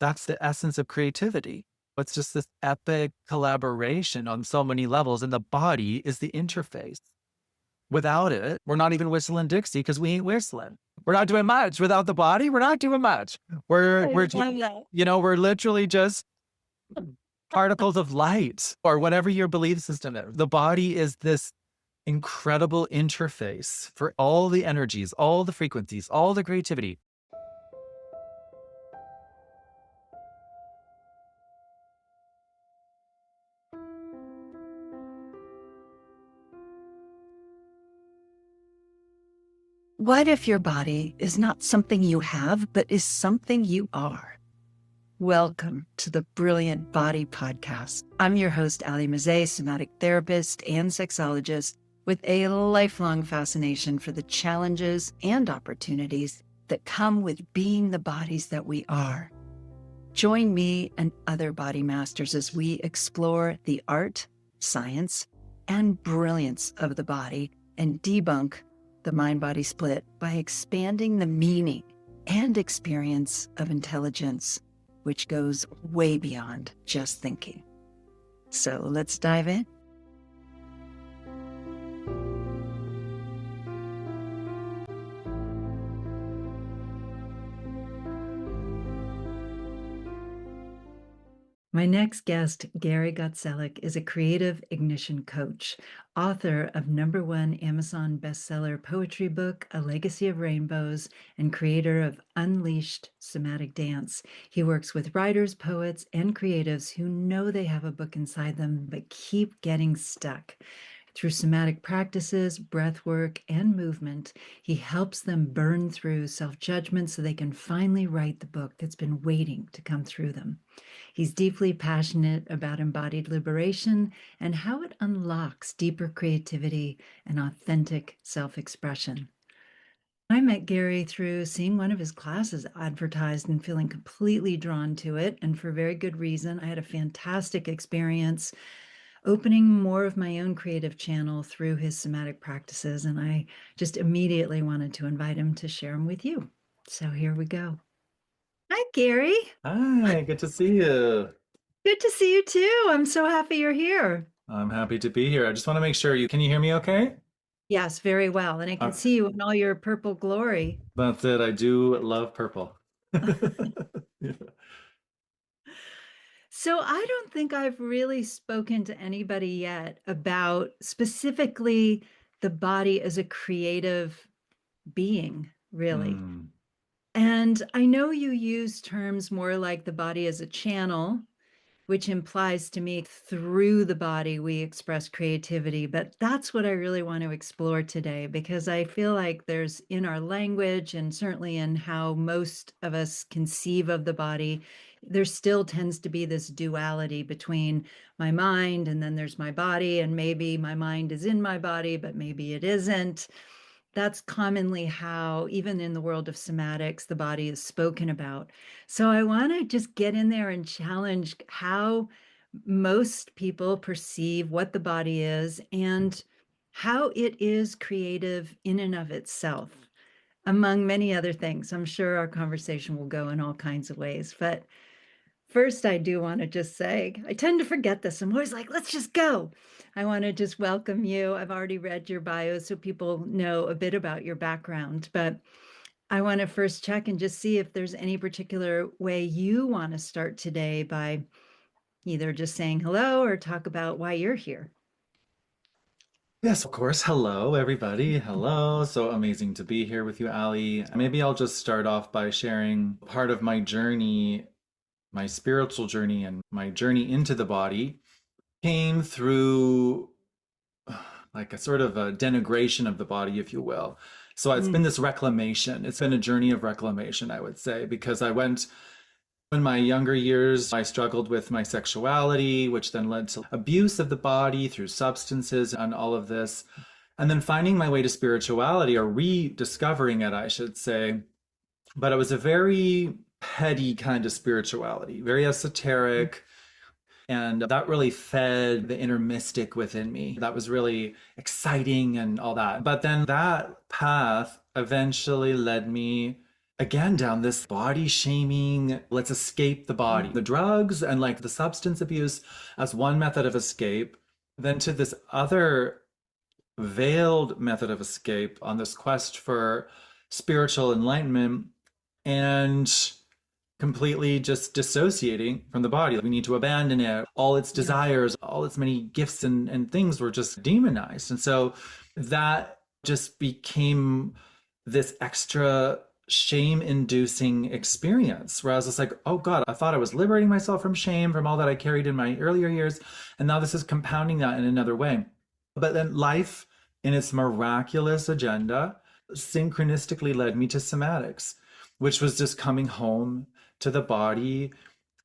That's the essence of creativity. It's just this epic collaboration on so many levels, and the body is the interface. Without it, we're not even whistling Dixie because we ain't whistling. We're not doing much without the body. We're not doing much. I love that. We're literally just particles of light or whatever your belief system is. The body is this incredible interface for all the energies, all the frequencies, all the creativity. What if your body is not something you have, but is something you are? Welcome to the Brilliant Body Podcast. I'm your host, Mezey, somatic therapist and sexologist with a lifelong fascination for the challenges and opportunities that come with being the bodies that we are. Join me and other body masters as we explore the art, science, and brilliance of the body and debunk the mind-body split by expanding the meaning and experience of intelligence, which goes way beyond just thinking. So let's dive in. My next guest, Gary GOTTSELIG, is a creative ignition coach, author of #1 Amazon bestseller poetry book, A Legacy of Rainbows, and creator of Unleashed Somatic Dance. He works with writers, poets, and creatives who know they have a book inside them, but keep getting stuck. Through somatic practices, breath work, and movement, he helps them burn through self-judgment so they can finally write the book that's been waiting to come through them. He's deeply passionate about embodied liberation and how it unlocks deeper creativity and authentic self-expression. I met Gary through seeing one of his classes advertised and feeling completely drawn to it, and for very good reason. I had a fantastic experience opening more of my own creative channel through his somatic practices, and I just immediately wanted to invite him to share them with you. So here we go. Hi, Gary. Hi, good to see you. Good to see you too. I'm so happy you're here. I'm happy to be here. I just want to make sure can you hear me okay? Yes, very well. And I can see you in all your purple glory. That's it. I do love purple. Yeah. So I don't think I've really spoken to anybody yet about specifically the body as a creative being, really. Mm. And I know you use terms more like the body as a channel, which implies to me through the body we express creativity. But that's what I really want to explore today, because I feel like there's in our language and certainly in how most of us conceive of the body, there still tends to be this duality between my mind and then there's my body, and maybe my mind is in my body, but maybe it isn't. That's commonly how, even in the world of somatics, the body is spoken about. So I want to just get in there and challenge how most people perceive what the body is and how it is creative in and of itself, among many other things. I'm sure our conversation will go in all kinds of ways. But first, I do want to just say, I tend to forget this. I'm always like, let's just go. I want to just welcome you. I've already read your bio so people know a bit about your background, but I want to first check and just see if there's any particular way you want to start today by either just saying hello or talk about why you're here. Yes, of course. Hello, everybody. Hello. So amazing to be here with you, Ali. Maybe I'll just start off by sharing part of my journey, my spiritual journey, and my journey into the body came through like a sort of a denigration of the body, if you will. So it's been this reclamation. It's been a journey of reclamation, I would say, because I went in my younger years, I struggled with my sexuality, which then led to abuse of the body through substances and all of this. And then finding my way to spirituality, or rediscovering it, I should say. But it was a very heady kind of spirituality, very esoteric. And that really fed the inner mystic within me. That was really exciting and all that. But then that path eventually led me again down this body shaming, let's escape the body, the drugs and like the substance abuse as one method of escape, then to this other veiled method of escape on this quest for spiritual enlightenment and completely just dissociating from the body. We need to abandon it. All its Yeah. desires, all its many gifts and things were just demonized. And so that just became this extra shame inducing experience where I was just like, oh God, I thought I was liberating myself from shame, from all that I carried in my earlier years. And now this is compounding that in another way. But then life, in its miraculous agenda, synchronistically led me to somatics, which was just coming home to the body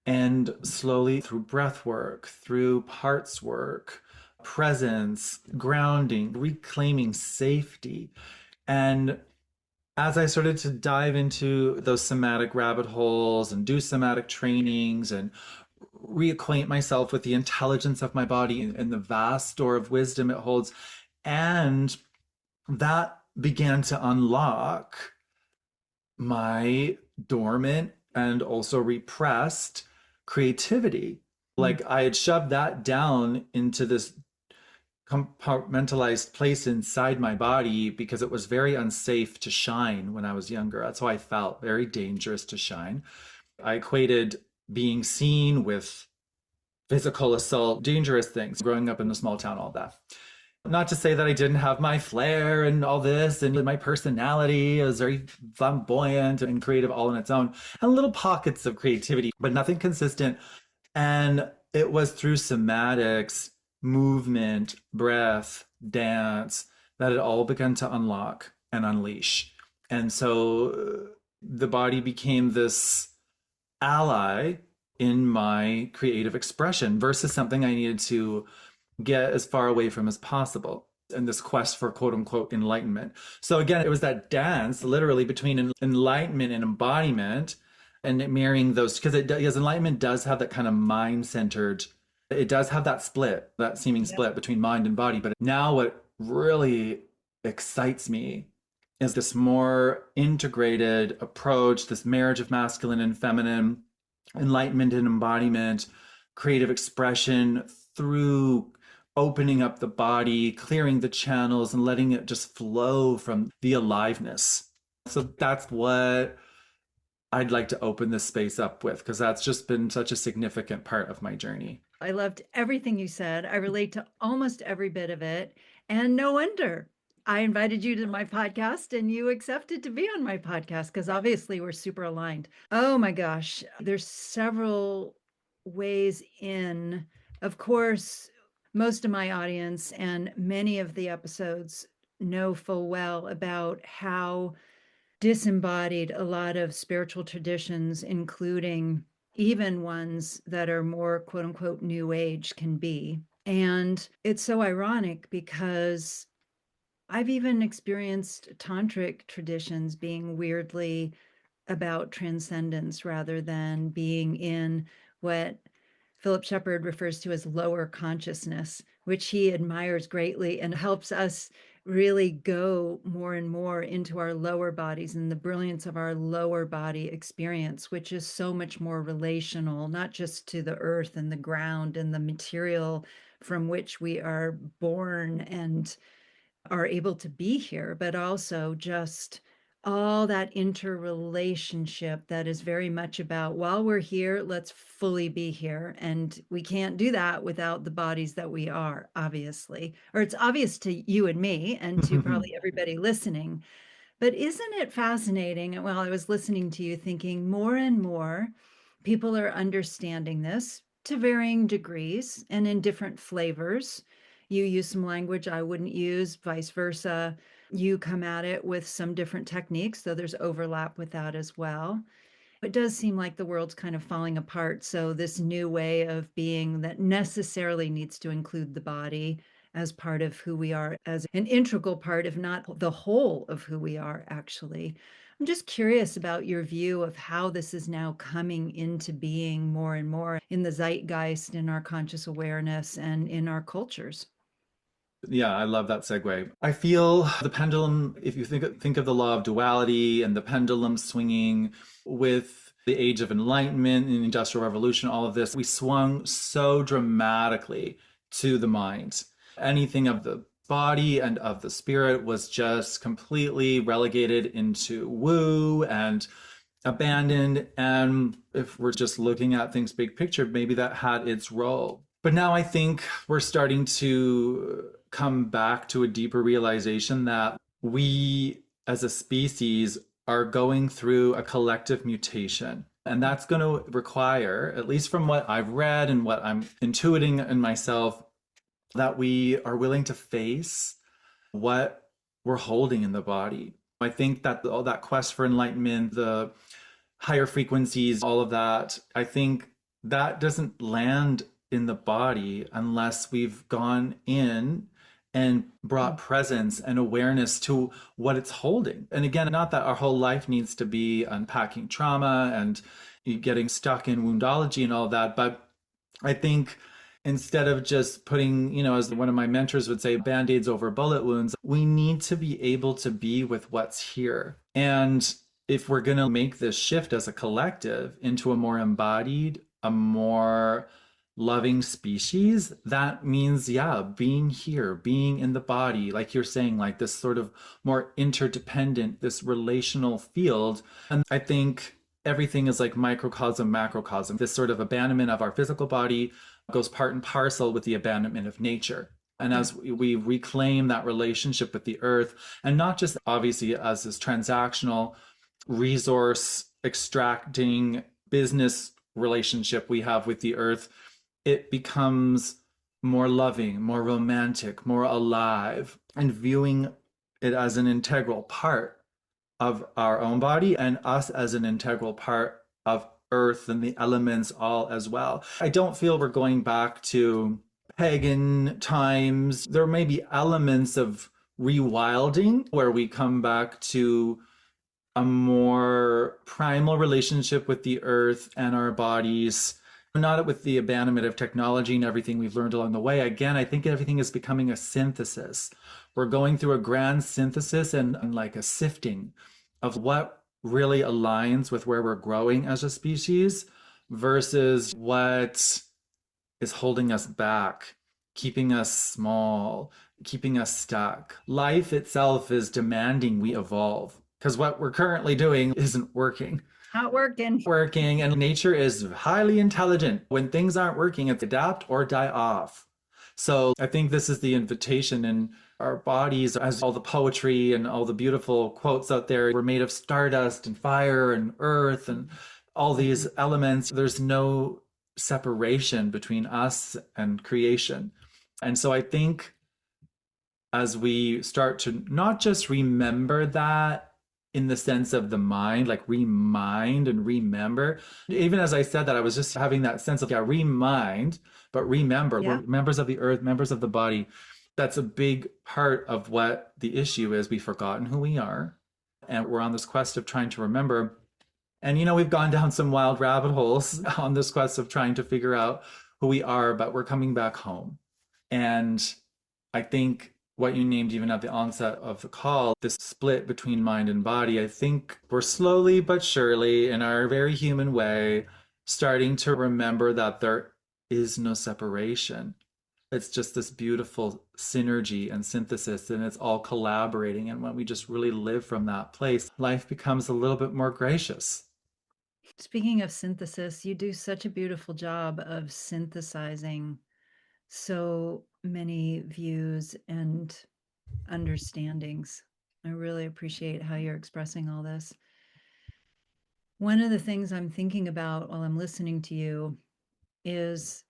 and slowly through breath work, through parts work, presence, grounding, reclaiming safety. And as I started to dive into those somatic rabbit holes and do somatic trainings and reacquaint myself with the intelligence of my body and the vast store of wisdom it holds, and that began to unlock my dormant and also repressed creativity. Mm. Like I had shoved that down into this compartmentalized place inside my body because it was very unsafe to shine when I was younger. That's how I felt, very dangerous to shine. I equated being seen with physical assault, dangerous things, growing up in a small town, all that. Not to say that I didn't have my flair and all this, and my personality is very flamboyant and creative all on its own, and little pockets of creativity, but nothing consistent. And it was through somatics, movement, breath, dance that it all began to unlock and unleash. And so the body became this ally in my creative expression versus something I needed to get as far away from as possible in this quest for quote unquote enlightenment. So again, it was that dance literally between enlightenment and embodiment and marrying those because enlightenment does have that kind of mind centered, it does have that split, that seeming Yeah. split between mind and body. But now what really excites me is this more integrated approach, this marriage of masculine and feminine, enlightenment and embodiment, creative expression through opening up the body, clearing the channels, and letting it just flow from the aliveness. So that's what I'd like to open this space up with, because that's just been such a significant part of my journey. I loved everything you said. I relate to almost every bit of it. And no wonder I invited you to my podcast and you accepted to be on my podcast because obviously we're super aligned. Oh my gosh. There's several ways in. Of course, most of my audience and many of the episodes know full well about how disembodied a lot of spiritual traditions, including even ones that are more quote unquote new age, can be. And it's so ironic because I've even experienced tantric traditions being weirdly about transcendence rather than being in what Philip Shepard refers to as lower consciousness, which he admires greatly and helps us really go more and more into our lower bodies and the brilliance of our lower body experience, which is so much more relational, not just to the earth and the ground and the material from which we are born and are able to be here, but also just all that interrelationship that is very much about while we're here, let's fully be here. And we can't do that without the bodies that we are, obviously. Or it's obvious to you and me and to probably everybody listening. But isn't it fascinating? While I was listening to you, thinking more and more people are understanding this to varying degrees and in different flavors. You use some language I wouldn't use, vice versa. You come at it with some different techniques, so there's overlap with that as well. It does seem like the world's kind of falling apart. So, this new way of being that necessarily needs to include the body as part of who we are, as an integral part, if not the whole of who we are, actually. I'm just curious about your view of how this is now coming into being more and more in the zeitgeist, in our conscious awareness, and in our cultures. Yeah, I love that segue. I feel the pendulum, if you think of the law of duality and the pendulum swinging with the age of enlightenment and the industrial revolution, all of this, we swung so dramatically to the mind. Anything of the body and of the spirit was just completely relegated into woo and abandoned. And if we're just looking at things big picture, maybe that had its role. But now I think we're starting to come back to a deeper realization that we as a species are going through a collective mutation. And that's going to require, at least from what I've read and what I'm intuiting in myself, that we are willing to face what we're holding in the body. I think that all that quest for enlightenment, the higher frequencies, all of that, I think that doesn't land in the body unless we've gone in and brought presence and awareness to what it's holding. And again, not that our whole life needs to be unpacking trauma and getting stuck in woundology and all of that, but I think instead of just putting, as one of my mentors would say, band-aids over bullet wounds, we need to be able to be with what's here. And if we're going to make this shift as a collective into a more embodied, a more loving species, that means, yeah, being here, being in the body, like you're saying, like this sort of more interdependent, this relational field. And I think everything is like microcosm, macrocosm. This sort of abandonment of our physical body goes part and parcel with the abandonment of nature. And Yeah. as we reclaim that relationship with the earth, and not just obviously as this transactional resource extracting business relationship we have with the earth, it becomes more loving, more romantic, more alive, and viewing it as an integral part of our own body and us as an integral part of earth and the elements all as well. I don't feel we're going back to pagan times. There may be elements of rewilding where we come back to a more primal relationship with the earth and our bodies, not with the abandonment of technology and everything we've learned along the way. Again, I think everything is becoming a synthesis. We're going through a grand synthesis and like a sifting of what really aligns with where we're growing as a species versus what is holding us back, keeping us small, keeping us stuck. Life itself is demanding we evolve because what we're currently doing isn't working. Not working. Working, and nature is highly intelligent. When things aren't working, it's adapt or die off. So I think this is the invitation in our bodies, as all the poetry and all the beautiful quotes out there were made of stardust and fire and earth and all these elements. There's no separation between us and creation. And so I think as we start to not just remember that in the sense of the mind, like remind and remember. Even as I said that, I was just having that sense of, yeah, remind, but remember, Yeah. we're members of the earth, members of the body. That's a big part of what the issue is. We've forgotten who we are. And we're on this quest of trying to remember. And, we've gone down some wild rabbit holes on this quest of trying to figure out who we are, but we're coming back home. And I think what you named even at the onset of the call, this split between mind and body, I think we're slowly but surely, in our very human way, starting to remember that there is no separation. It's just this beautiful synergy and synthesis, and it's all collaborating. And when we just really live from that place, life becomes a little bit more gracious. Speaking of synthesis, you do such a beautiful job of synthesizing so many views and understandings. I really appreciate how you're expressing all this. One of the things I'm thinking about while I'm listening to you is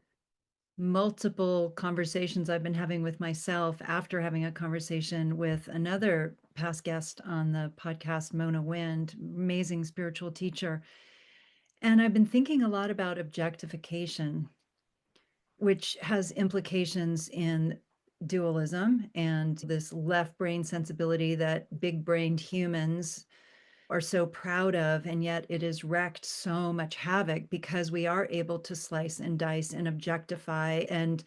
multiple conversations I've been having with myself after having a conversation with another past guest on the podcast, Mona Wind, amazing spiritual teacher. And I've been thinking a lot about objectification, which has implications in dualism and this left brain sensibility that big brained humans are so proud of. And yet it has wreaked so much havoc because we are able to slice and dice and objectify and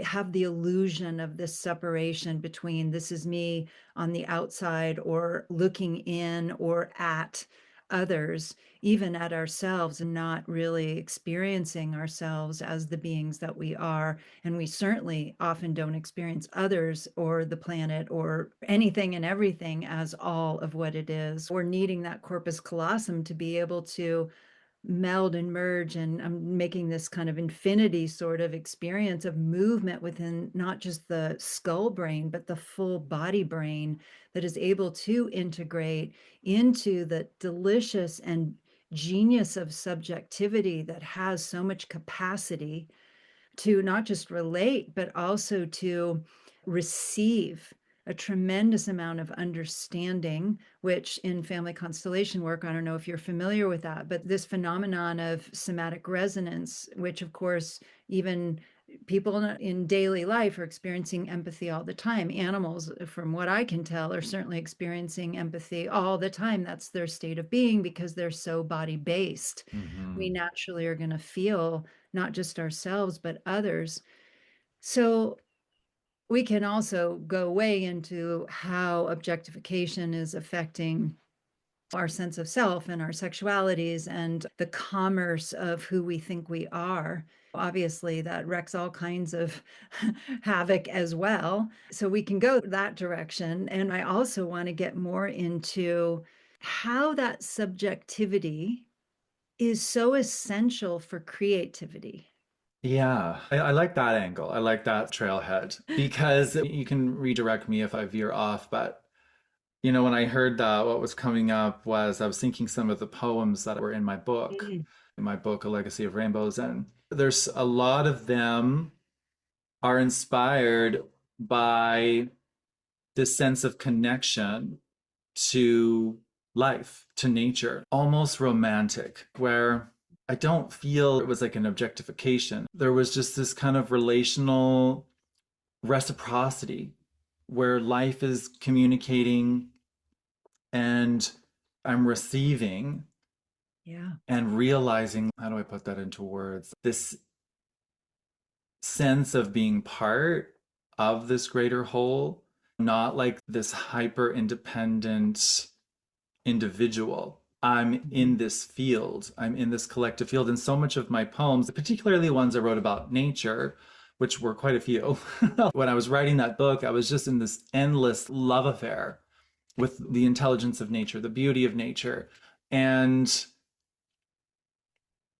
have the illusion of this separation between this is me on the outside or looking in or at others, even at ourselves, and not really experiencing ourselves as the beings that we are. And we certainly often don't experience others or the planet or anything and everything as all of what it is. We're needing that corpus callosum to be able to meld and merge, and I'm making this kind of infinity sort of experience of movement within not just the skull brain, but the full body brain that is able to integrate into the delicious and genius of subjectivity that has so much capacity to not just relate, but also to receive a tremendous amount of understanding, which in family constellation work, I don't know if you're familiar with that, but this phenomenon of somatic resonance, which of course, even people in daily life are experiencing empathy all the time. Animals, from what I can tell, are certainly experiencing empathy all the time. That's their state of being because they're so body based. We Hmm. naturally are going to feel not just ourselves, but others. So we can also go way into how objectification is affecting our sense of self and our sexualities and the commerce of who we think we are. Obviously, that wreaks all kinds of havoc as well. So we can go that direction. And I also want to get more into how that subjectivity is so essential for creativity. Yeah, I like that angle. I like that trailhead because you can redirect me if I veer off. But, when I heard that, what was coming up was I was thinking some of the poems that were Mm. in my book, A Legacy of Rainbows. And there's a lot of them are inspired by this sense of connection to life, to nature, almost romantic, where I don't feel it was like an objectification. There was just this kind of relational reciprocity where life is communicating and I'm receiving Yeah. and realizing, how do I put that into words? This sense of being part of this greater whole, not like this hyper independent individual. I'm Mhm. in this field, I'm in this collective field. And so much of my poems, particularly ones I wrote about nature, which were quite a few, when I was writing that book, I was just in this endless love affair with the intelligence of nature, the beauty of nature, and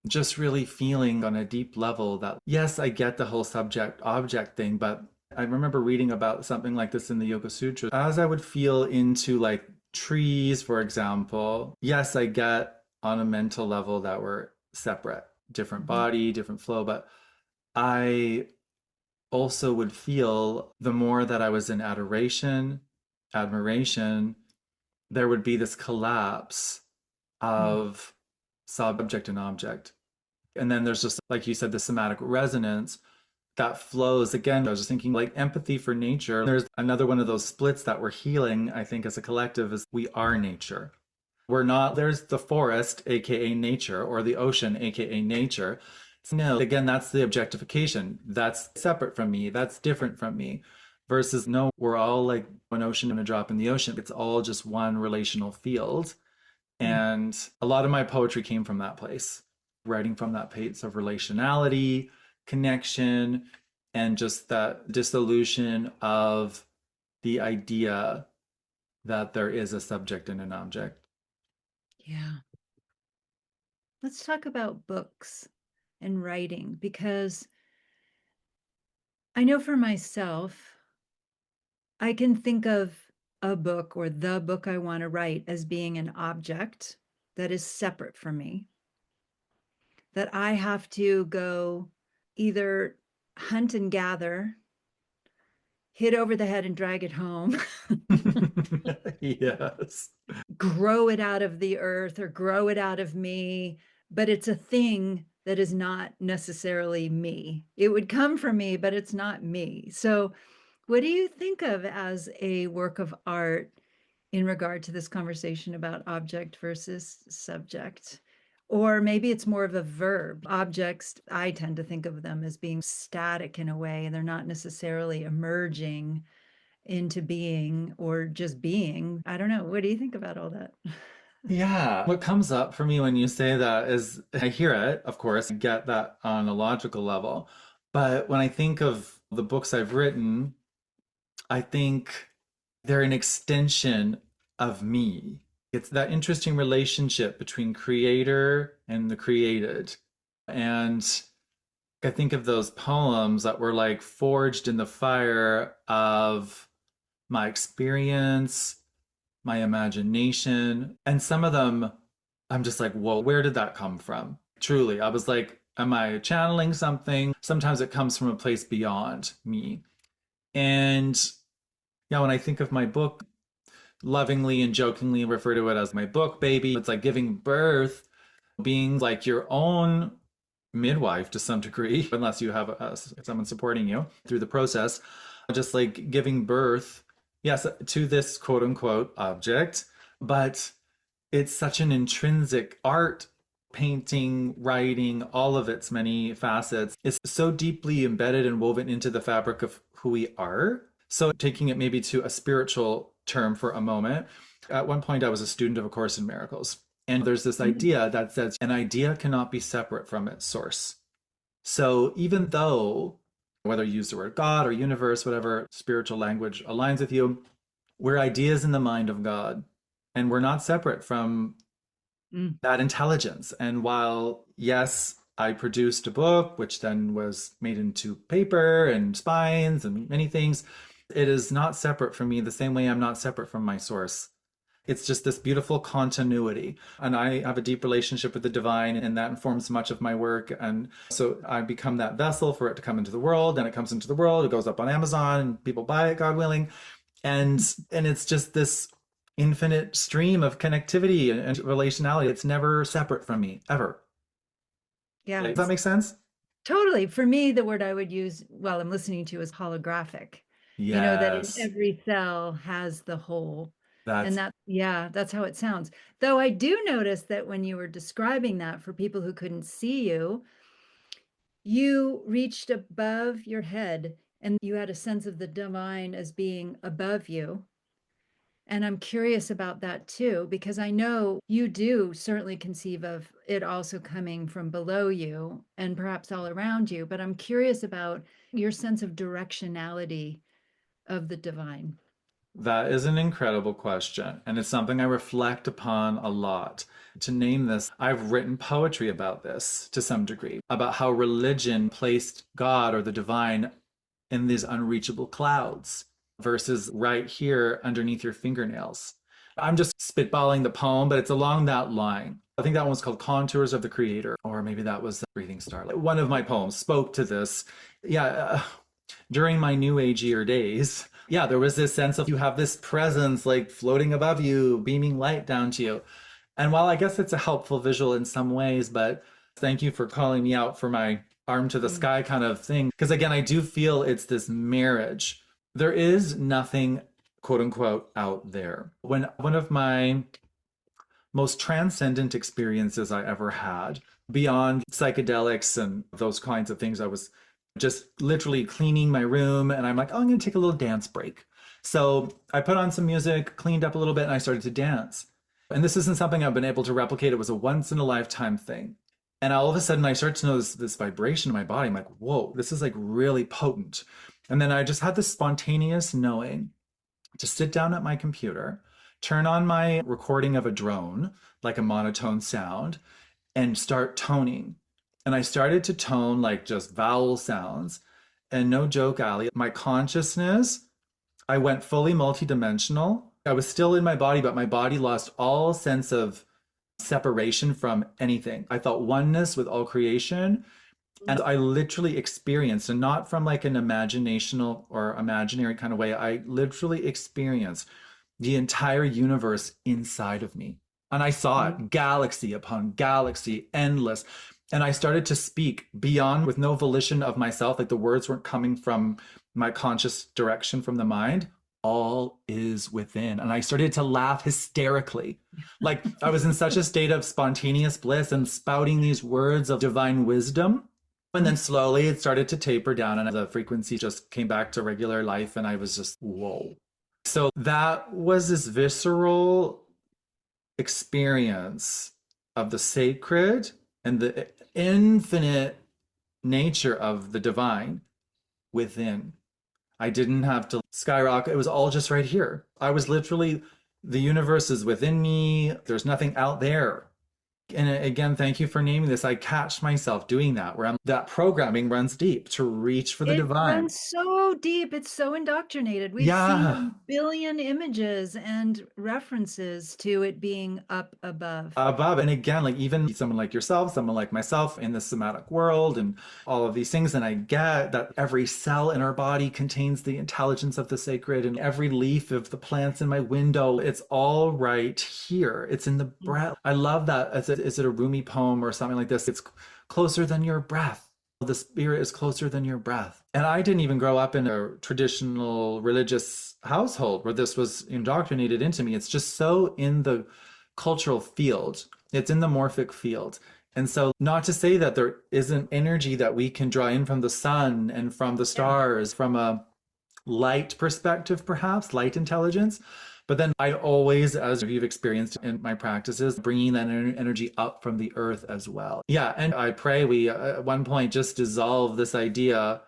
just really feeling on a deep level that, yes, I get the whole subject object thing, but I remember reading about something like this in the Yoga Sutra. As I would feel into like trees, for example, yes, I get on a mental level that we're separate, different Mhm. body, different flow, but I also would feel the more that I was in adoration, admiration, there would be this collapse Mm. of subject and object. And then there's just, like you said, the somatic resonance that flows. Again, I was just thinking like empathy for nature. There's another one of those splits that we're healing, I think, as a collective, is we are nature. We're not, there's the forest, aka nature, or the ocean, aka nature. No, again, that's the objectification. That's separate from me. That's different from me. Versus, no, we're all like an ocean and a drop in the ocean. It's all just one relational field. Mm. And a lot of my poetry came from that place, writing from that place of relationality, connection, and just that dissolution of the idea that there is a subject and an object. Yeah. Let's talk about books and writing because I know for myself, I can think of a book or the book I want to write as being an object that is separate from me, that I have to go either hunt and gather, hit over the head and drag it home, Yes. grow it out of the earth or grow it out of me, but it's a thing that is not necessarily me. It would come from me, but it's not me. So, what do you think of as a work of art in regard to this conversation about object versus subject? Or maybe it's more of a verb. Objects, I tend to think of them as being static in a way. They're not necessarily emerging into being or just being. I don't know. What do you think about all that? Yeah. What comes up for me when you say that is I hear it, of course, I get that on a logical level. But when I think of the books I've written, I think they're an extension of me. It's that interesting relationship between creator and the created. And I think of those poems that were like forged in the fire of my experience, my imagination. And some of them, I'm just like, whoa, where did that come from? Truly, I was like, am I channeling something? Sometimes it comes from a place beyond me. And yeah, when I think of my book, lovingly and jokingly refer to it as my book baby. It's like giving birth, being like your own midwife to some degree, unless you have someone supporting you through the process, just like giving birth, yes, to this quote unquote object. But it's such an intrinsic art, painting, writing, all of its many facets. It's so deeply embedded and woven into the fabric of who we are. So, taking it maybe to a spiritual term for a moment, at one point I was a student of A Course in Miracles. And there's this Mm, idea that says an idea cannot be separate from its source. So, even though, whether you use the word God or universe, whatever spiritual language aligns with you, we're ideas in the mind of God. And we're not separate from mm. that intelligence. And while, yes, I produced a book, which then was made into paper and spines and many things, it is not separate from me the same way I'm not separate from my source. It's just this beautiful continuity. And I have a deep relationship with the divine, and that informs much of my work. And so I become that vessel for it to come into the world, and it comes into the world, it goes up on Amazon, and people buy it, God willing. And it's just this infinite stream of connectivity and relationality. It's never separate from me, ever. Yeah, Does that make sense? totally. For me, the word I would use while I'm listening to is holographic. That in Yes. every cell has the whole. And That's yeah, that's how it sounds. Though I do notice that when you were describing that for people who couldn't see you, you reached above your head and you had a sense of the divine as being above you. And I'm curious about that too, because I know you do certainly conceive of it also coming from below you and perhaps all around you. But I'm curious about your sense of directionality of the divine. that is an incredible question, and it's something I reflect upon a lot. To name this, I've written poetry about this to some degree, about how religion placed God or the divine in these unreachable clouds versus right here underneath your fingernails. I'm just spitballing the poem, but it's along that line. I think that one was called Contours of the Creator, or maybe that was Breathing Starlight. One of my poems spoke to this. Yeah, during my new age year days, yeah, there was this sense of you have this presence like floating above you, beaming light down to you. And while I guess it's a helpful visual in some ways, but thank you for calling me out for my arm to the Mm. sky kind of thing. Because again, I do feel it's this marriage. There is nothing, quote unquote, out there. When one of my most transcendent experiences I ever had, beyond psychedelics and those kinds of things, I was just literally cleaning my room and I'm like, oh, I'm going to take a little dance break. So I put on some music, cleaned up a little bit, and I started to dance. And this isn't something I've been able to replicate. It was a once in a lifetime thing. And all of a sudden, I start to notice this vibration in my body. I'm like, whoa, this is like really potent. And then I just had this spontaneous knowing to sit down at my computer, turn on my recording of a drone, like a monotone sound, and start toning. And I started to tone like just vowel sounds. And no joke, Ali, my consciousness, I went fully multidimensional. I was still in my body, but my body lost all sense of separation from anything. I felt oneness with all creation. And I literally experienced, and not from like an imaginational or imaginary kind of way, I literally experienced the entire universe inside of me. And I saw Mm. it, galaxy upon galaxy, endless. And I started to speak beyond with no volition of myself, like the words weren't coming from my conscious direction from the mind. all is within. And I started to laugh hysterically. Like I was in such a state of spontaneous bliss and spouting these words of divine wisdom. And then slowly it started to taper down and the frequency just came back to regular life. And I was just, whoa. So that was this visceral experience of the sacred and the infinite nature of the divine within. I didn't have to skyrocket. It was all just right here. I was literally, the universe is within me. There's nothing out there. And again, thank you for naming this. I catch myself doing that, where that programming runs deep to reach for the It divine. runs so deep, it's so indoctrinated. We've seen Yeah, a billion images and references to it being up above. above. And again, like even someone like yourself, someone like myself in the somatic world and all of these things. And I get that every cell in our body contains the intelligence of the sacred, and every leaf of the plants in my window, it's all right here. It's in the breath. I love that. Is it a Rumi poem or something like this? It's closer than your breath. The spirit is closer than your breath. And I didn't even grow up in a traditional religious household where this was indoctrinated into me. It's just so in the cultural field, it's in the morphic field. And so, not to say that there isn't energy that we can draw in from the sun and from the Yeah. stars, from a light perspective, perhaps, light intelligence. But then I always, as you've experienced in my practices, bringing that energy up from the earth as well. Yeah. And I pray we at one point just dissolve this idea,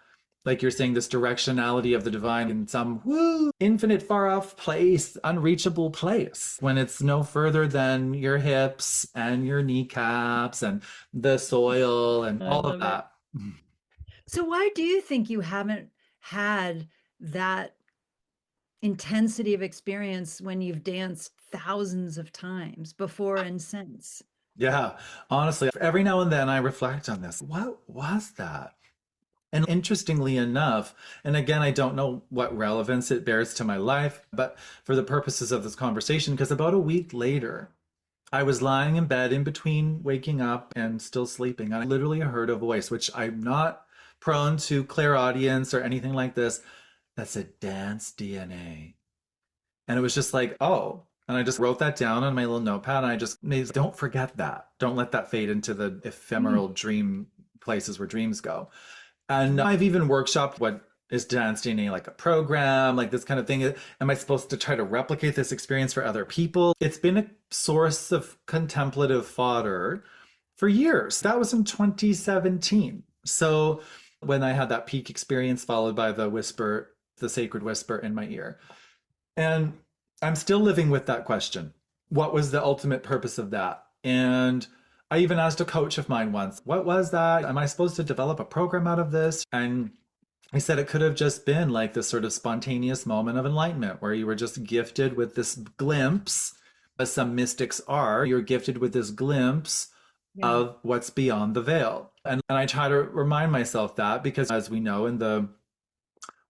like you're saying, this directionality of the divine in some infinite far off place, unreachable place, when it's no further than your hips and your kneecaps and the soil and I all of love it. that. So why do you think you haven't had that intensity of experience when you've danced thousands of times before and since? Yeah, honestly, every now and then I reflect on this. What was that? And interestingly enough, and again, I don't know what relevance it bears to my life, but for the purposes of this conversation, because about a week later, I was lying in bed in between waking up and still sleeping, and I literally heard a voice, which I'm not prone to clairaudience or anything like this, that said dance DNA. And it was just like, oh. And I just wrote that down on my little notepad. And I just made, don't forget that. Don't let that fade into the Mm, ephemeral dream places where dreams go. And I've even workshopped what is dance DNA, like a program, like this kind of thing. Am I supposed to try to replicate this experience for other people? It's been a source of contemplative fodder for years. That was in 2017. So when I had that peak experience followed by the whisper, the sacred whisper in my ear. And I'm still living with that question. What was the ultimate purpose of that? And I even asked a coach of mine once, what was that? Am I supposed to develop a program out of this? And he said it could have just been like this sort of spontaneous moment of enlightenment where you were just gifted with this glimpse, as some mystics are, you're gifted with this glimpse yeah. of what's beyond the veil. And I try to remind myself that because, as we know, in the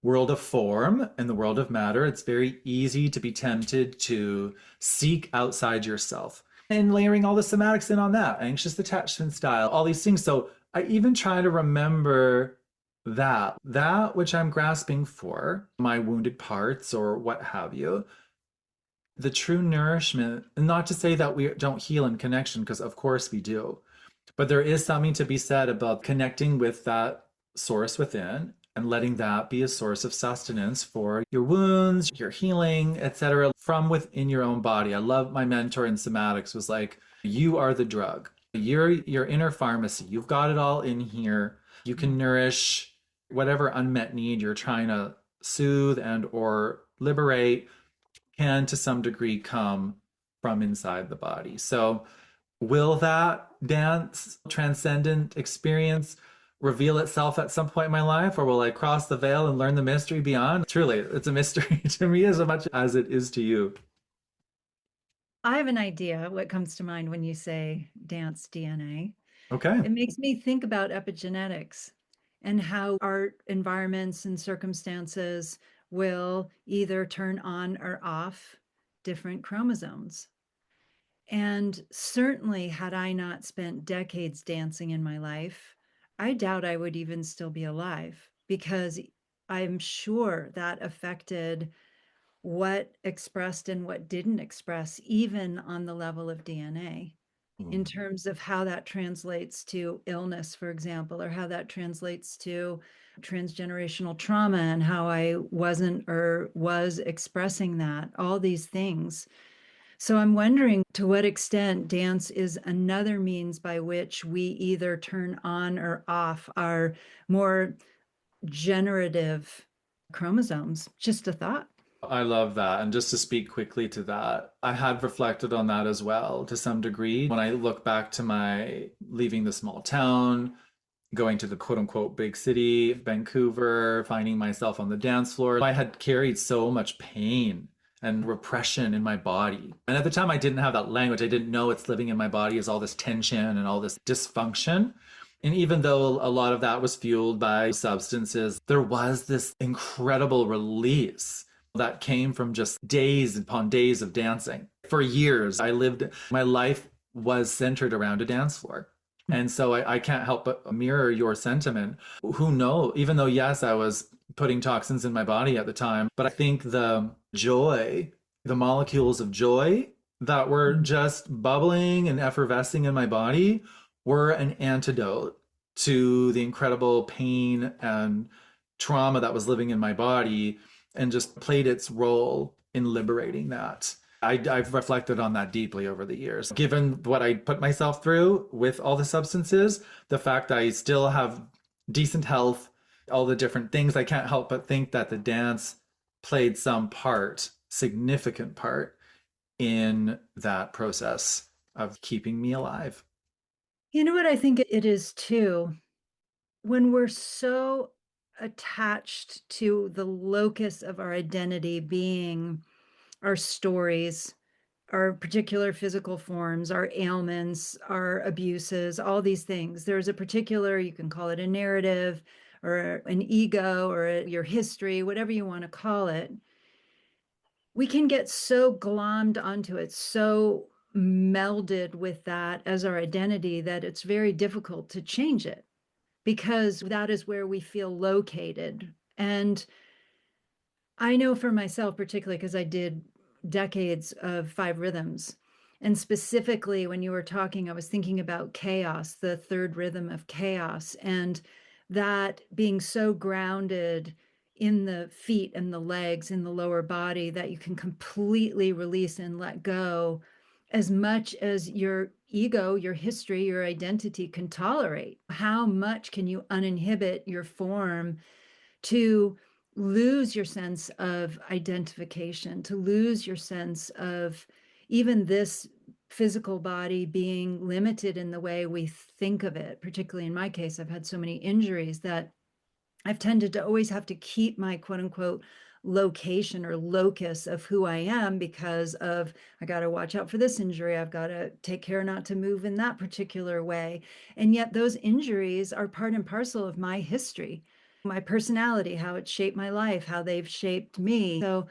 world of form and the world of matter, it's very easy to be tempted to seek outside yourself and layering all the somatics in on that, anxious attachment style, all these things. So I even try to remember that which I'm grasping for, my wounded parts or what have you, the true nourishment, and not to say that we don't heal in connection, because of course we do, but there is something to be said about connecting with that source within and letting that be a source of sustenance for your wounds, your healing, etc., from within your own body. I love my mentor in somatics was like, you are the drug. You're your inner pharmacy. You've got it all in here. You can nourish whatever unmet need you're trying to soothe and or liberate can to some degree come from inside the body. So will that dance transcendent experience reveal itself at some point in my life, or will I cross the veil and learn the mystery beyond? Truly, it's a mystery to me as much as it is to you. I have an idea what comes to mind when you say dance DNA. Okay. It makes me think about epigenetics and how our environments and circumstances will either turn on or off different chromosomes. And certainly, had I not spent decades dancing in my life, I doubt I would even still be alive because I'm sure that affected what expressed and what didn't express, even on the level of DNA, in Ooh. terms of how that translates to illness, for example, or how that translates to transgenerational trauma and how I wasn't or was expressing that, all these things. So I'm wondering to what extent dance is another means by which we either turn on or off our more generative chromosomes. Just a thought. I love that. And just to speak quickly to that, I had reflected on that as well to some degree. When I look back to my leaving the small town, going to the quote unquote big city, Vancouver, finding myself on the dance floor, I had carried so much pain and repression in my body. And at the time, I didn't have that language. I didn't know it's living in my body as all this tension and all this dysfunction. And even though a lot of that was fueled by substances, there was this incredible release that came from just days upon days of dancing. For years, my life was centered around a dance floor. And so I can't help but mirror your sentiment. Who knows? Even though, yes, I was putting toxins in my body at the time, but I think the joy, the molecules of joy that were just bubbling and effervescing in my body were an antidote to the incredible pain and trauma that was living in my body and just played its role in liberating that. I've reflected on that deeply over the years. Given what I put myself through with all the substances, the fact that I still have decent health, all the different things, I can't help but think that the dance played some part, significant part, in that process of keeping me alive. You know what I think it is too? When we're so attached to the locus of our identity being our stories, our particular physical forms, our ailments, our abuses, all these things. There's a particular, you can call it a narrative or an ego or your history, whatever you want to call it. We can get so glommed onto it, so melded with that as our identity that it's very difficult to change it because that is where we feel located. And I know for myself, particularly because I did decades of five rhythms. And specifically, when you were talking, I was thinking about chaos, the third rhythm of chaos, and that being so grounded in the feet and the legs, in the lower body, that you can completely release and let go as much as your ego, your history, your identity can tolerate. How much can you uninhibit your form to lose your sense of identification, to lose your sense of even this physical body being limited in the way we think of it. Particularly in my case, I've had so many injuries that I've tended to always have to keep my quote unquote location or locus of who I am because of I got to watch out for this injury. I've got to take care not to move in that particular way. And yet those injuries are part and parcel of my history, my personality, how it shaped my life, how they've shaped me. So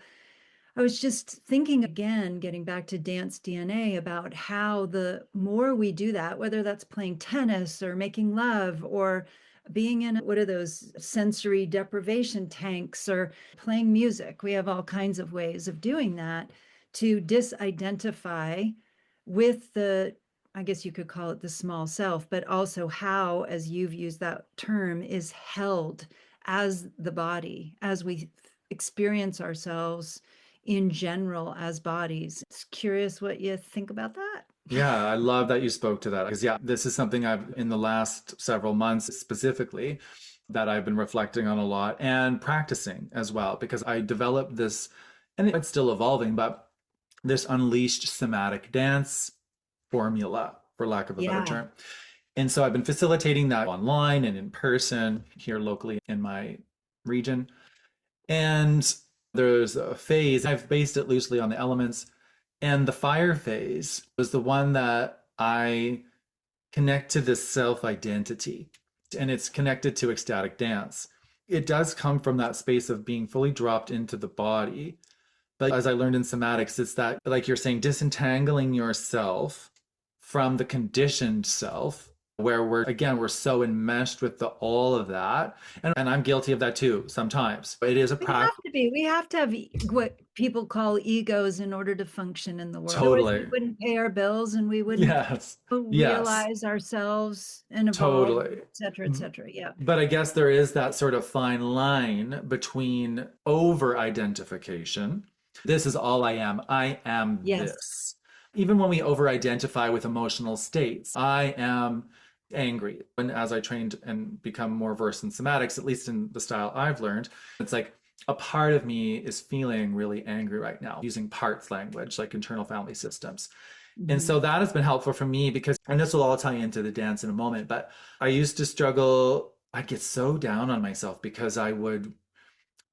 I was just thinking again, getting back to dance DNA, about how the more we do that, whether that's playing tennis or making love or being in what are those sensory deprivation tanks or playing music, we have all kinds of ways of doing that to disidentify with the, I guess you could call it the small self, but also how, as you've used that term, is held as the body, as we experience ourselves in general as bodies. It's curious what you think about that. Yeah, I love that you spoke to that because, yeah, this is something I've in the last several months specifically that I've been reflecting on a lot and practicing as well because I developed this, and it's still evolving, but this unleashed somatic dance formula, for lack of a better Yeah. term. And so I've been facilitating that online and in person here locally in my region. And there's a phase, I've based it loosely on the elements. And the fire phase was the one that I connect to this self identity. And it's connected to ecstatic dance. It does come from that space of being fully dropped into the body. But as I learned in somatics, it's that, like you're saying, disentangling yourself from the conditioned self where we're so enmeshed with all of that. And I'm guilty of that too sometimes. It is a We have practice. to be. We have to have what people call egos in order to function in the world. Otherwise, we Totally. wouldn't pay our bills and we wouldn't Yes. Yes. realize ourselves and evolve, Totally. et cetera, et cetera. Yeah. But I guess there is that sort of fine line between over identification. This is all I am. I am Yes. this. Even when we over identify with emotional states, I am angry. And as I trained and become more versed in somatics, at least in the style I've learned, it's like a part of me is feeling really angry right now, using parts language like internal family systems. And Mhm. so that has been helpful for me because, and this will all tie into the dance in a moment, but I used to struggle. I'd get so down on myself because I would,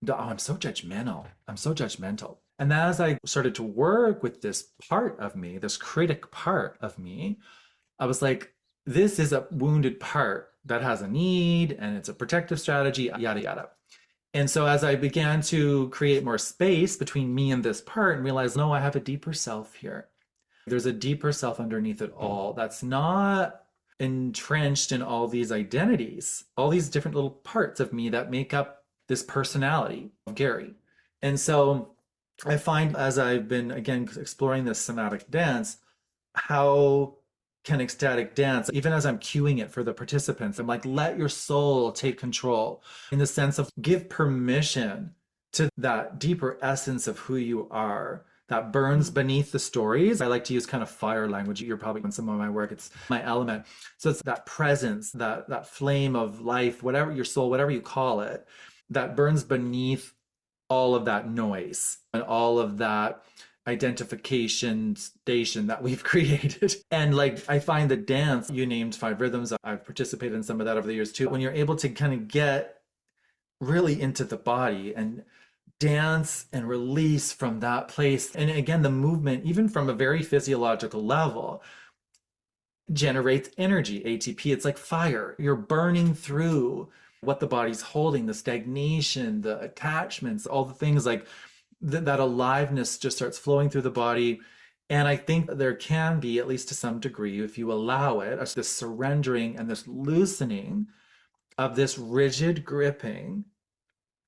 oh, I'm so judgmental. I'm so judgmental. And as I started to work with this part of me, this critic part of me, I was like, this is a wounded part that has a need and it's a protective strategy, yada, yada. And so as I began to create more space between me and this part and realize, no, I have a deeper self here. There's a deeper self underneath it all that's not entrenched in all these identities, all these different little parts of me that make up this personality of Gary. And so I find as I've been, again, exploring this somatic dance, how can ecstatic dance, even as I'm cueing it for the participants, I'm like, let your soul take control in the sense of give permission to that deeper essence of who you are that burns beneath the stories. I like to use kind of fire language. You're probably in some of my work, it's my element. So it's that presence, that flame of life, whatever your soul, whatever you call it, that burns beneath all of that noise and all of that identification station that we've created. And like I find the dance, you named 5 rhythms. I've participated in some of that over the years too. When you're able to kind of get really into the body and dance and release from that place. And again, the movement, even from a very physiological level, generates energy, ATP. It's like fire. You're burning through what the body's holding, the stagnation, the attachments, all the things like that aliveness just starts flowing through the body. And I think there can be, at least to some degree, if you allow it, this surrendering and this loosening of this rigid gripping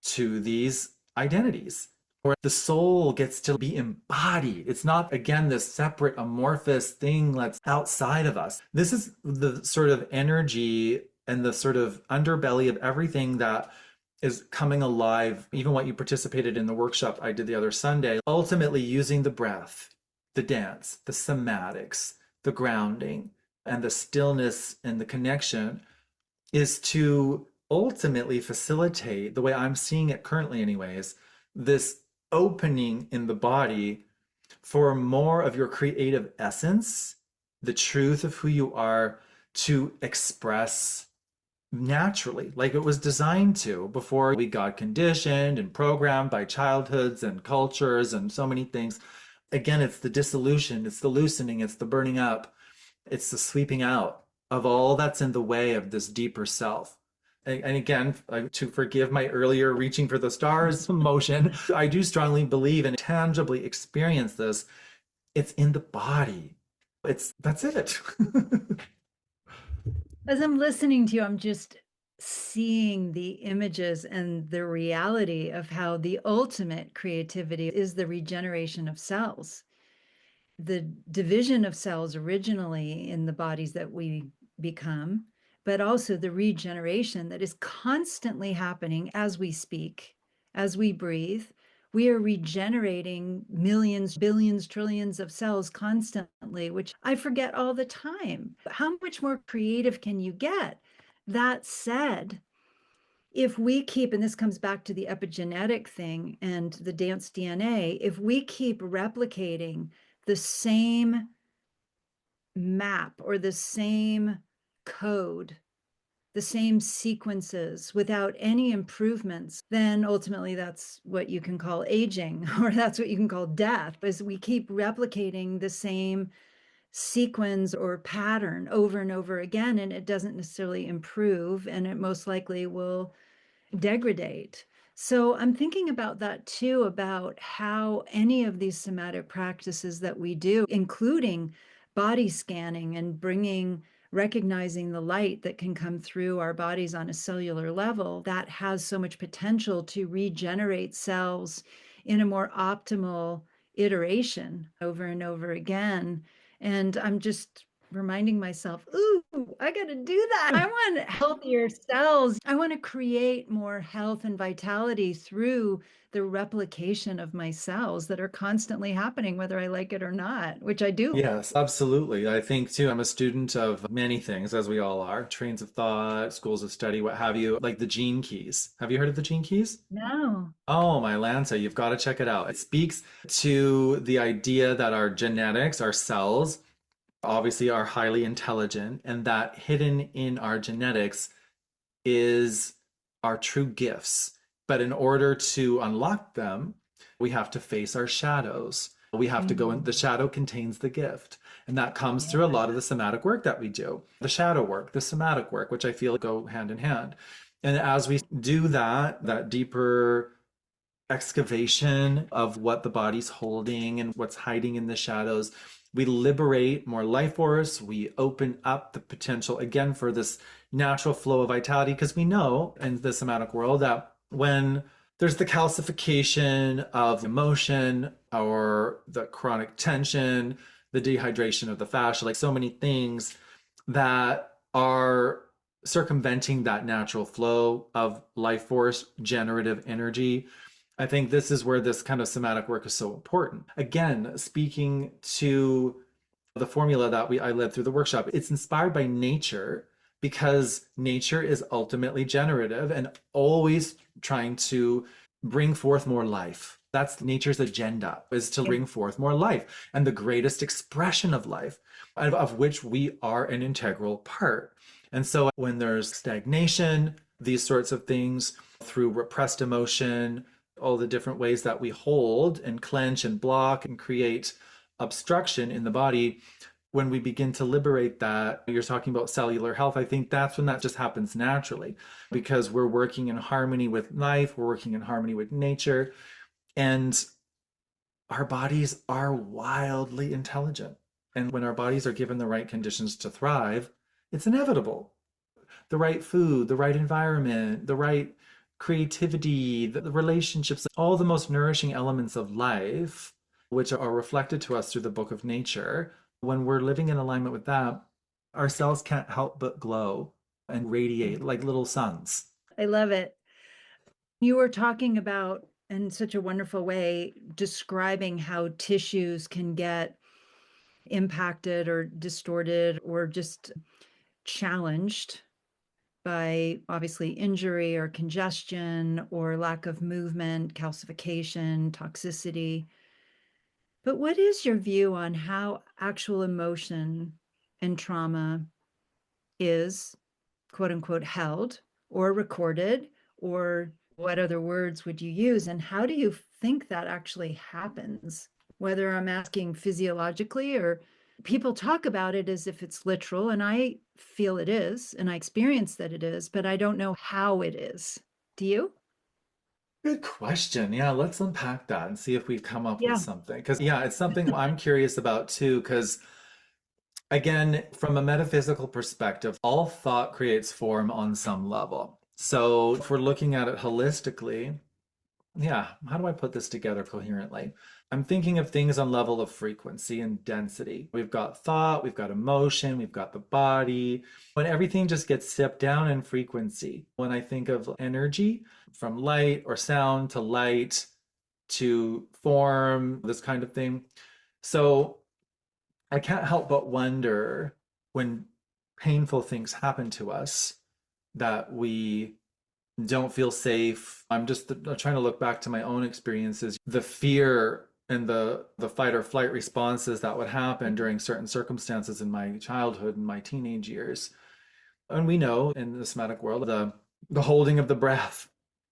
to these identities where the soul gets to be embodied. It's not, again, this separate amorphous thing that's outside of us. This is the sort of energy and the sort of underbelly of everything that is coming alive. Even what you participated in the workshop I did the other Sunday, ultimately using the breath, the dance, the somatics, the grounding, and the stillness and the connection is to ultimately facilitate, the way I'm seeing it currently, anyways, this opening in the body for more of your creative essence, the truth of who you are to express naturally, like it was designed to before we got conditioned and programmed by childhoods and cultures and so many things. Again, it's the dissolution, it's the loosening, it's the burning up, it's the sweeping out of all that's in the way of this deeper self. And again, to forgive my earlier reaching for the stars motion, I do strongly believe and tangibly experience this. It's in the body. That's it. As I'm listening to you, I'm just seeing the images and the reality of how the ultimate creativity is the regeneration of cells. The division of cells originally in the bodies that we become, but also the regeneration that is constantly happening as we speak, as we breathe. We are regenerating millions, billions, trillions of cells constantly, which I forget all the time. How much more creative can you get? That said, if we keep, and this comes back to the epigenetic thing and the dance DNA, if we keep replicating the same map or the same code, the same sequences without any improvements, then ultimately that's what you can call aging, or that's what you can call death, because we keep replicating the same sequence or pattern over and over again, and it doesn't necessarily improve, and it most likely will degrade. So I'm thinking about that too, about how any of these somatic practices that we do, including body scanning and bringing recognizing the light that can come through our bodies on a cellular level, that has so much potential to regenerate cells in a more optimal iteration over and over again. And I'm just reminding myself, ooh, I got to do that. I want healthier cells. I want to create more health and vitality through the replication of my cells that are constantly happening, whether I like it or not, which I do. Yes, absolutely. I think too, I'm a student of many things, as we all are, trains of thought, schools of study, what have you, like the gene keys. Have you heard of the gene keys? No. Oh, my Lanza, you've got to check it out. It speaks to the idea that our genetics, our cells, obviously are highly intelligent, and that hidden in our genetics is our true gifts. But in order to unlock them, we have to face our shadows. We have to go in, the Mm. shadow contains the gift. And that comes through a Yeah. lot of the somatic work that we do. The shadow work, the somatic work, which I feel go hand in hand. And as we do that, that deeper excavation of what the body's holding and what's hiding in the shadows, we liberate more life force. We open up the potential again for this natural flow of vitality because we know in the somatic world that when there's the calcification of emotion or the chronic tension, the dehydration of the fascia, like so many things that are circumventing that natural flow of life force, generative energy. I think this is where this kind of somatic work is so important. Again, speaking to the formula that I led through the workshop, it's inspired by nature because nature is ultimately generative and always trying to bring forth more life. That's nature's agenda, is to bring forth more life and the greatest expression of life, of which we are an integral part. And so when there's stagnation, these sorts of things through repressed emotion, all the different ways that we hold and clench and block and create obstruction in the body, when we begin to liberate that, you're talking about cellular health, I think that's when that just happens naturally because we're working in harmony with life, we're working in harmony with nature, and our bodies are wildly intelligent. And when our bodies are given the right conditions to thrive, it's inevitable. The right food, the right environment, the right creativity, the relationships, all the most nourishing elements of life, which are reflected to us through the book of nature. When we're living in alignment with that, our cells can't help but glow and radiate like little suns. I love it. You were talking about, in such a wonderful way, describing how tissues can get impacted or distorted or just challenged by obviously injury or congestion or lack of movement, calcification, toxicity. But what is your view on how actual emotion and trauma is, quote unquote, held or recorded? Or what other words would you use? And how do you think that actually happens? Whether I'm asking physiologically or people talk about it as if it's literal, and I feel it is, and I experience that it is, but I don't know how it is. Do you? Good question. Yeah, let's unpack that and see if we come up with Yeah. something. Because, yeah, it's something I'm curious about too. Because, again, from a metaphysical perspective, all thought creates form on some level. So, if we're looking at it holistically, yeah, how do I put this together coherently? I'm thinking of things on level of frequency and density. We've got thought, we've got emotion, we've got the body. When everything just gets stepped down in frequency, when I think of energy from light or sound to light to form, this kind of thing. So I can't help but wonder when painful things happen to us that we don't feel safe. I'm just trying to look back to my own experiences, the fear and the fight or flight responses that would happen during certain circumstances in my childhood and my teenage years. And we know in the somatic world, the holding of the breath,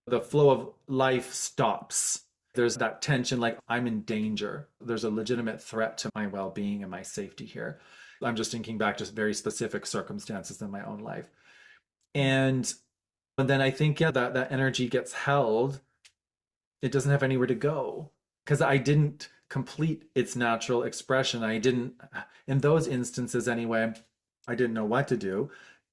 the flow of life stops. There's that tension, like I'm in danger. There's a legitimate threat to my well-being and my safety here. I'm just thinking back to very specific circumstances in my own life. And then I think, yeah, that energy gets held. It doesn't have anywhere to go because I didn't complete its natural expression. I didn't, in those instances anyway, I didn't know what to do.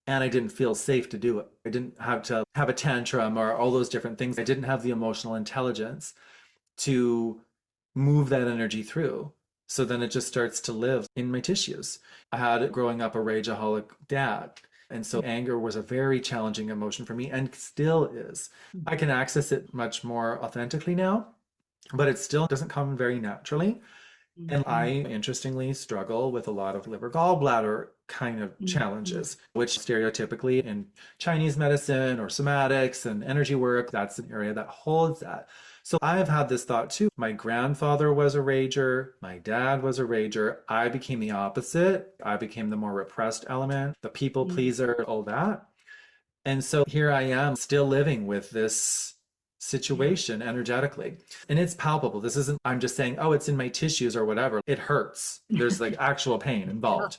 And I didn't feel safe to do it. I didn't have to have a tantrum or all those different things. I didn't have the emotional intelligence to move that energy through. So then it just starts to live in my tissues. I had growing up a rageaholic dad. And so anger was a very challenging emotion for me and still is. I can access it much more authentically now, but it still doesn't come very naturally. And I, Mhm. interestingly, struggle with a lot of liver gallbladder kind of Mhm. challenges, which stereotypically in Chinese medicine or somatics and energy work, that's an area that holds that. So I've had this thought too. My grandfather was a rager. My dad was a rager. I became the opposite. I became the more repressed element, the people Mhm. pleaser, all that. And so here I am still living with this Yeah. situation energetically. And it's palpable. This isn't, I'm just saying, oh, it's in my tissues or whatever. It hurts. There's like actual pain Yeah. involved,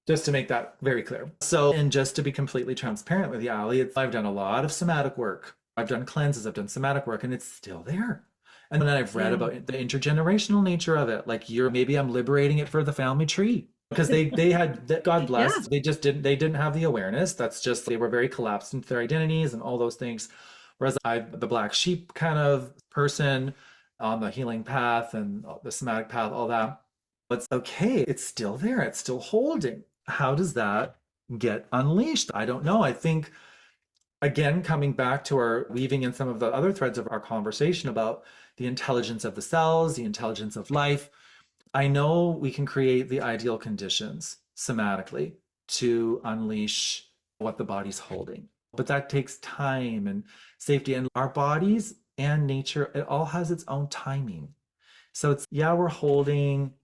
just to make that very clear. So, and just to be completely transparent with you, Ali, I've done a lot of somatic work. I've done cleanses, I've done somatic work, and it's still there. And then I've read Yeah. about the intergenerational nature of it. Like maybe I'm liberating it for the family tree because they had, God Yeah. bless, they didn't have the awareness. That's just, they were very collapsed into their identities and all those things. Whereas the black sheep kind of person on the healing path and the somatic path, all that, it's okay, it's still there, it's still holding. How does that get unleashed? I don't know. I think, again, coming back to our weaving in some of the other threads of our conversation about the intelligence of the cells, the intelligence of life, I know we can create the ideal conditions somatically to unleash what the body's holding. But that takes time and safety, and our bodies and nature, it all has its own timing. So it's, yeah, we're holding,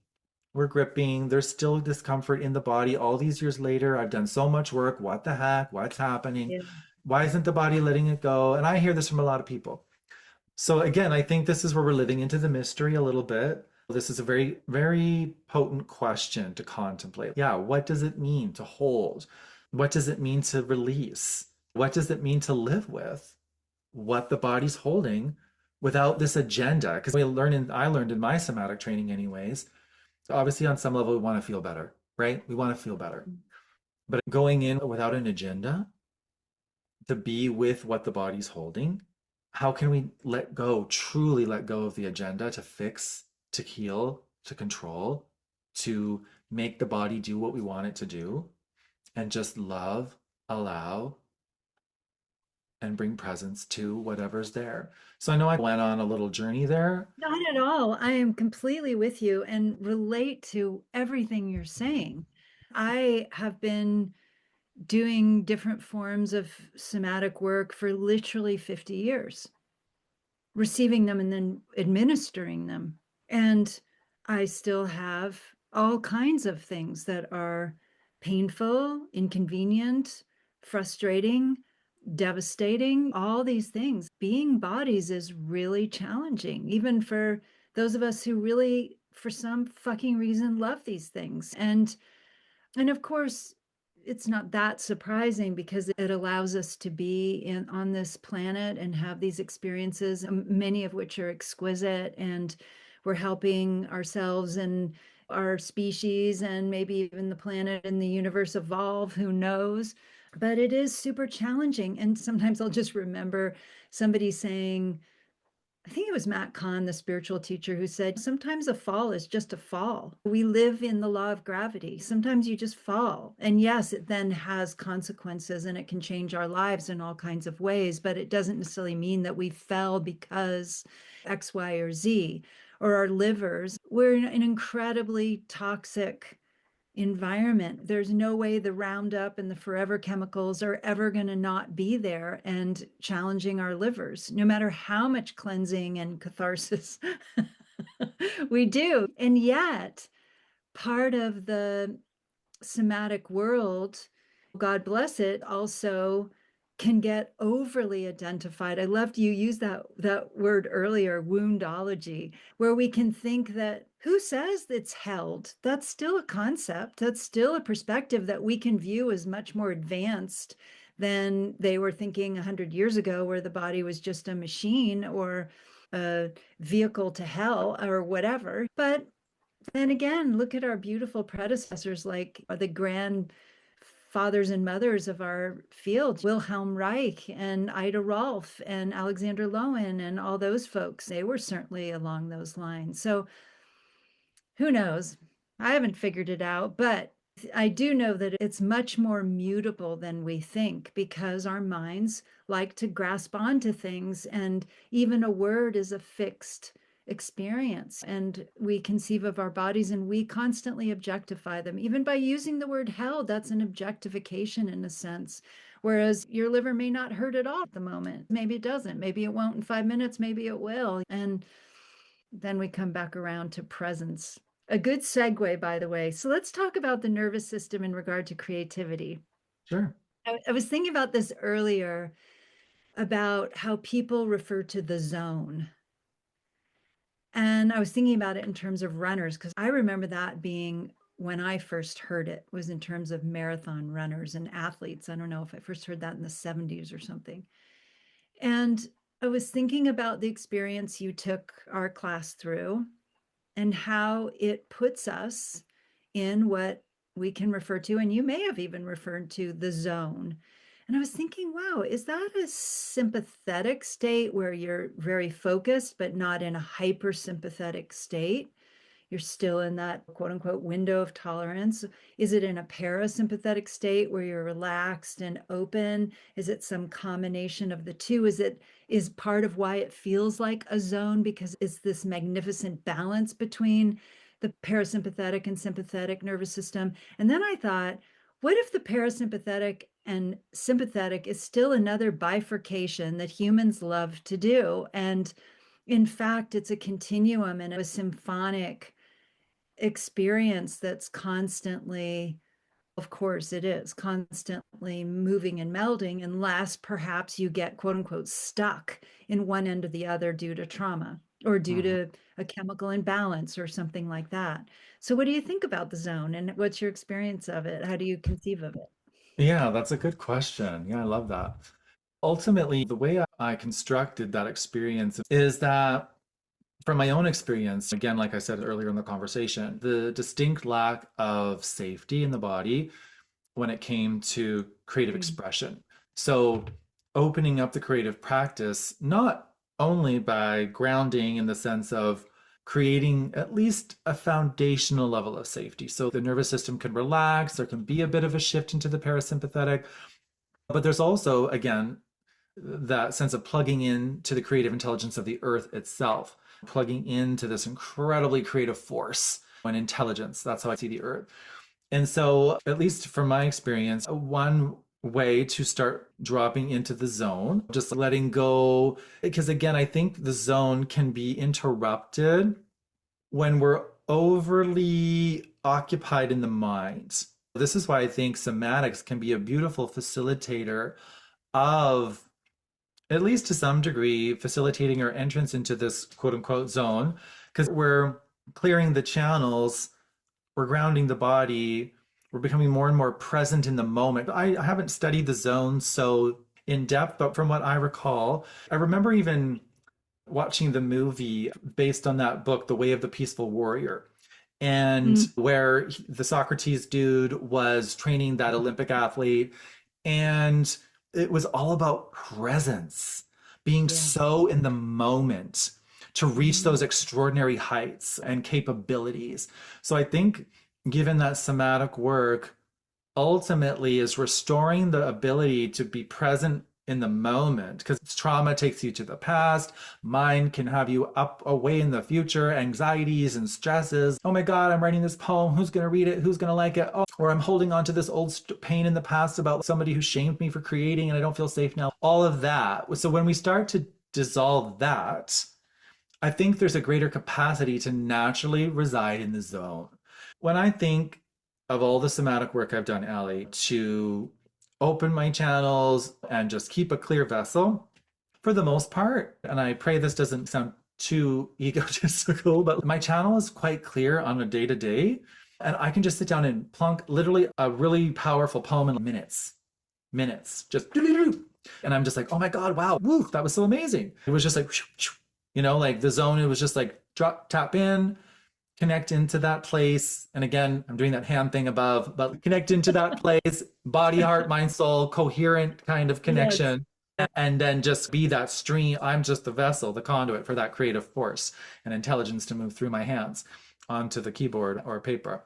we're gripping, there's still discomfort in the body all these years later. I've done so much work. What the heck? What's happening? Yeah. Why isn't the body letting it go? And I hear this from a lot of people. So again, I think this is where we're living into the mystery a little bit. This is a very, very potent question to contemplate. Yeah, what does it mean to hold? What does it mean to release? What does it mean to live with what the body's holding without this agenda? Because I learned in my somatic training anyways, so obviously on some level we want to feel better, right? We want to feel better. But going in without an agenda to be with what the body's holding, how can we let go, truly let go of the agenda to fix, to heal, to control, to make the body do what we want it to do, and just love, allow, and bring presence to whatever's there. So I know I went on a little journey there. Not at all. I am completely with you and relate to everything you're saying. I have been doing different forms of somatic work for literally 50 years, receiving them and then administering them. And I still have all kinds of things that are painful, inconvenient, frustrating, devastating, all these things. Being bodies is really challenging, even for those of us who really, for some fucking reason, love these things. And of course, it's not that surprising because it allows us to be in on this planet and have these experiences, many of which are exquisite, and we're helping ourselves and our species and maybe even the planet and the universe evolve, who knows? But it is super challenging. And sometimes I'll just remember somebody saying, I think it was Matt Kahn, the spiritual teacher, who said, sometimes a fall is just a fall. We live in the law of gravity. Sometimes you just fall. And yes, it then has consequences and it can change our lives in all kinds of ways, but it doesn't necessarily mean that we fell because X, Y, or Z, or our livers. We're in an incredibly toxic environment. There's no way the Roundup and the forever chemicals are ever going to not be there and challenging our livers, no matter how much cleansing and catharsis we do. And yet, part of the somatic world, God bless it, also can get overly identified. I loved you use that word earlier, woundology, where we can think that who says it's held? That's still a concept. That's still a perspective that we can view as much more advanced than they were thinking 100 years ago, where the body was just a machine or a vehicle to hell or whatever. But then again, look at our beautiful predecessors, like the fathers and mothers of our field, Wilhelm Reich and Ida Rolf and Alexander Lowen and all those folks, they were certainly along those lines. So who knows? I haven't figured it out, but I do know that it's much more mutable than we think because our minds like to grasp onto things, and even a word is a fixed experience. And we conceive of our bodies and we constantly objectify them. Even by using the word hell, that's an objectification in a sense. Whereas your liver may not hurt at all at the moment. Maybe it doesn't. Maybe it won't in 5 minutes. Maybe it will. And then we come back around to presence. A good segue, by the way. So let's talk about the nervous system in regard to creativity. Sure. I was thinking about this earlier about how people refer to the zone. And I was thinking about it in terms of runners, because I remember that being when I first heard it was in terms of marathon runners and athletes. I don't know if I first heard that in the 70s or something. And I was thinking about the experience you took our class through and how it puts us in what we can refer to, and you may have even referred to, the zone. And I was thinking, wow, is that a sympathetic state where you're very focused, but not in a hypersympathetic state? You're still in that quote unquote window of tolerance. Is it in a parasympathetic state where you're relaxed and open? Is it some combination of the two? Is part of why it feels like a zone because it's this magnificent balance between the parasympathetic and sympathetic nervous system? And then I thought, what if the parasympathetic and sympathetic is still another bifurcation that humans love to do? And in fact, it's a continuum and a symphonic experience that's constantly, of course, it is constantly moving and melding, unless perhaps you get quote unquote stuck in one end or the other due to trauma or due Mhm. to a chemical imbalance or something like that. So, what do you think about the zone and what's your experience of it? How do you conceive of it? Yeah, that's a good question. Yeah, I love that. Ultimately, the way I constructed that experience is that from my own experience, again, like I said earlier in the conversation, the distinct lack of safety in the body when it came to creative Mm. expression. So, opening up the creative practice, not only by grounding in the sense of creating at least a foundational level of safety. So, the nervous system can relax, there can be a bit of a shift into the parasympathetic, but there's also, again, that sense of plugging in to the creative intelligence of the earth itself, plugging into this incredibly creative force and intelligence. That's how I see the earth. And so, at least from my experience, one way to start dropping into the zone, just letting go, because again, I think the zone can be interrupted when we're overly occupied in the mind. This is why I think somatics can be a beautiful facilitator of, at least to some degree, facilitating our entrance into this quote unquote zone, because we're clearing the channels, we're grounding the body, we're becoming more and more present in the moment. I haven't studied the zones so in depth, but from what I recall, I remember even watching the movie based on that book, The Way of the Peaceful Warrior, and Mm, where the Socrates dude was training that Olympic athlete, and it was all about presence, being yeah. so in the moment to reach Mhm. those extraordinary heights and capabilities. So I think given that somatic work ultimately is restoring the ability to be present in the moment, because trauma takes you to the past, mind can have you up away in the future, anxieties and stresses. Oh my god, I'm writing this poem, who's going to read it, who's going to like it? Oh, or I'm holding on to this old pain in the past about somebody who shamed me for creating and I don't feel safe now. All of that. So when we start to dissolve that, I think there's a greater capacity to naturally reside in the zone. When I think of all the somatic work I've done, Allie, to open my channels and just keep a clear vessel, for the most part, and I pray this doesn't sound too egotistical, but my channel is quite clear on a day to day. And I can just sit down and plunk literally a really powerful poem in minutes, just, and I'm just like, oh my God, wow, woo, that was so amazing. It was just like, like the zone, it was just like drop, tap in, connect into that place. And again, I'm doing that hand thing above, but connect into that place, body, heart, mind, soul, coherent kind of Yes. connection. And then just be that stream. I'm just the vessel, the conduit for that creative force and intelligence to move through my hands onto the keyboard or paper.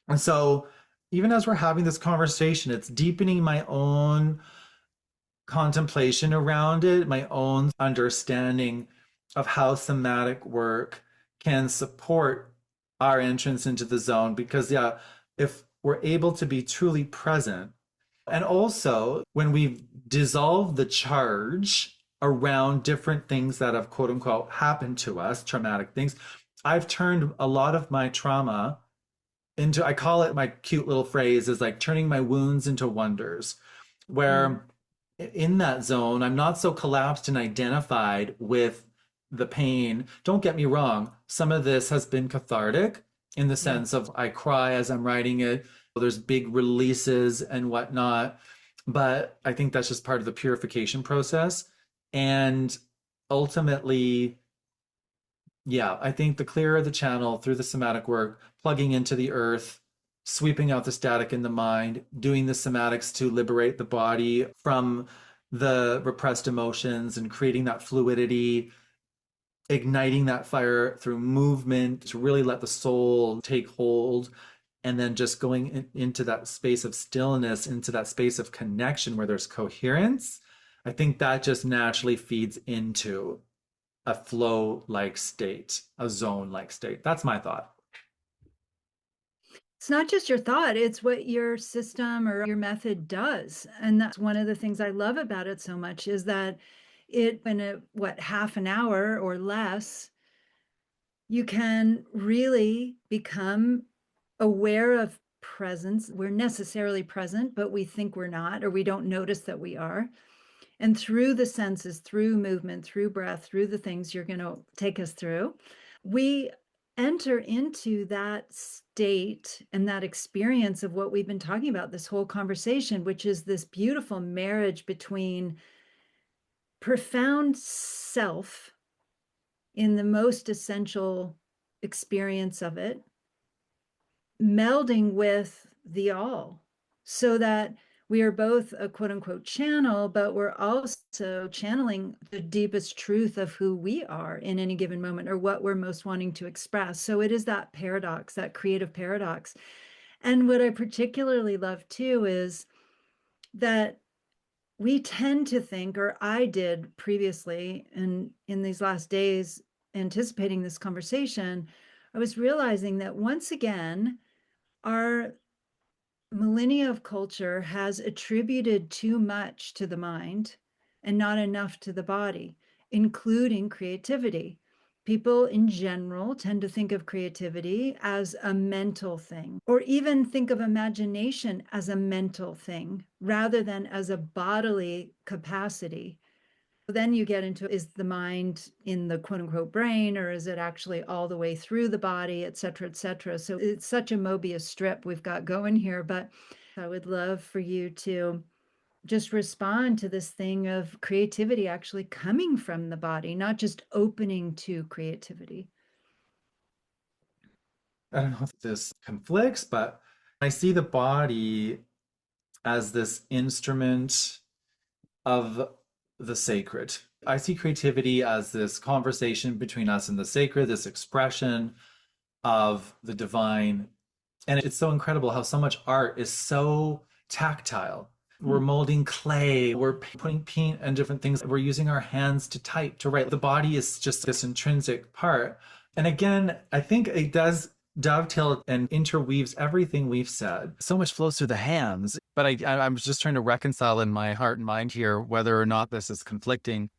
And so, even as we're having this conversation, it's deepening my own contemplation around it, my own understanding of how somatic work can support our entrance into the zone. Because, yeah, if we're able to be truly present, and also when we dissolve the charge around different things that have quote unquote happened to us, traumatic things, I've turned a lot of my trauma into, I call it, my cute little phrase is like turning my wounds into wonders, Mm. where in that zone, I'm not so collapsed and identified with the pain. Don't get me wrong, some of this has been cathartic in the Yeah. sense of I cry as I'm writing it. There's big releases and whatnot. But I think that's just part of the purification process. And ultimately, yeah, I think the clearer the channel through the somatic work, plugging into the earth, sweeping out the static in the mind, doing the somatics to liberate the body from the repressed emotions and creating that fluidity, igniting that fire through movement to really let the soul take hold. And then just going into that space of stillness, into that space of connection where there's coherence. I think that just naturally feeds into a flow like state, a zone like state. That's my thought. It's not just your thought, it's what your system or your method does. And that's one of the things I love about it so much is that it, in a, what, half an hour or less, you can really become aware of presence. We're necessarily present, but we think we're not, or we don't notice that we are. And through the senses, through movement, through breath, through the things you're going to take us through, we enter into that state and that experience of what we've been talking about this whole conversation, which is this beautiful marriage between profound self in the most essential experience of it, melding with the all, so that we are both a quote unquote channel, but we're also channeling the deepest truth of who we are in any given moment or what we're most wanting to express. So it is that paradox, that creative paradox. And what I particularly love too is that we tend to think, or I did previously, and in these last days, anticipating this conversation, I was realizing that once again, our millennia of culture has attributed too much to the mind and not enough to the body, including creativity. People in general tend to think of creativity as a mental thing, or even think of imagination as a mental thing rather than as a bodily capacity. Then you get into, is the mind in the quote unquote brain, or is it actually all the way through the body, et cetera, et cetera. So it's such a Mobius strip we've got going here. But I would love for you to just respond to this thing of creativity actually coming from the body, not just opening to creativity. I don't know if this conflicts, but I see the body as this instrument of the sacred. I see creativity as this conversation between us and the sacred, this expression of the divine. And it's so incredible how so much art is so tactile. We're molding clay, we're putting paint and different things. We're using our hands to type, to write. The body is just this intrinsic part. And again, I think it does dovetail and interweaves everything we've said. So much flows through the hands. But I'm just trying to reconcile in my heart and mind here whether or not this is conflicting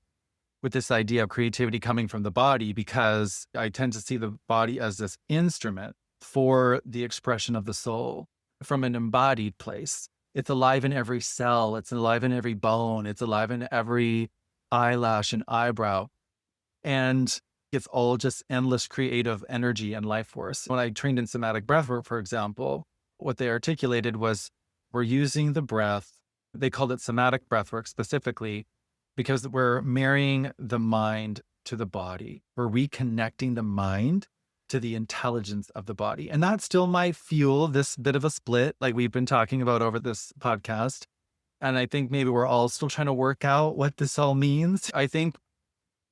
with this idea of creativity coming from the body, because I tend to see the body as this instrument for the expression of the soul from an embodied place. It's alive in every cell, it's alive in every bone, it's alive in every eyelash and eyebrow. And it's all just endless creative energy and life force. When I trained in somatic breathwork, for example, what they articulated was we're using the breath. They called it somatic breathwork specifically because we're marrying the mind to the body. We're reconnecting the mind to the intelligence of the body. And that still might fuel this bit of a split, like we've been talking about over this podcast. And I think maybe we're all still trying to work out what this all means. I think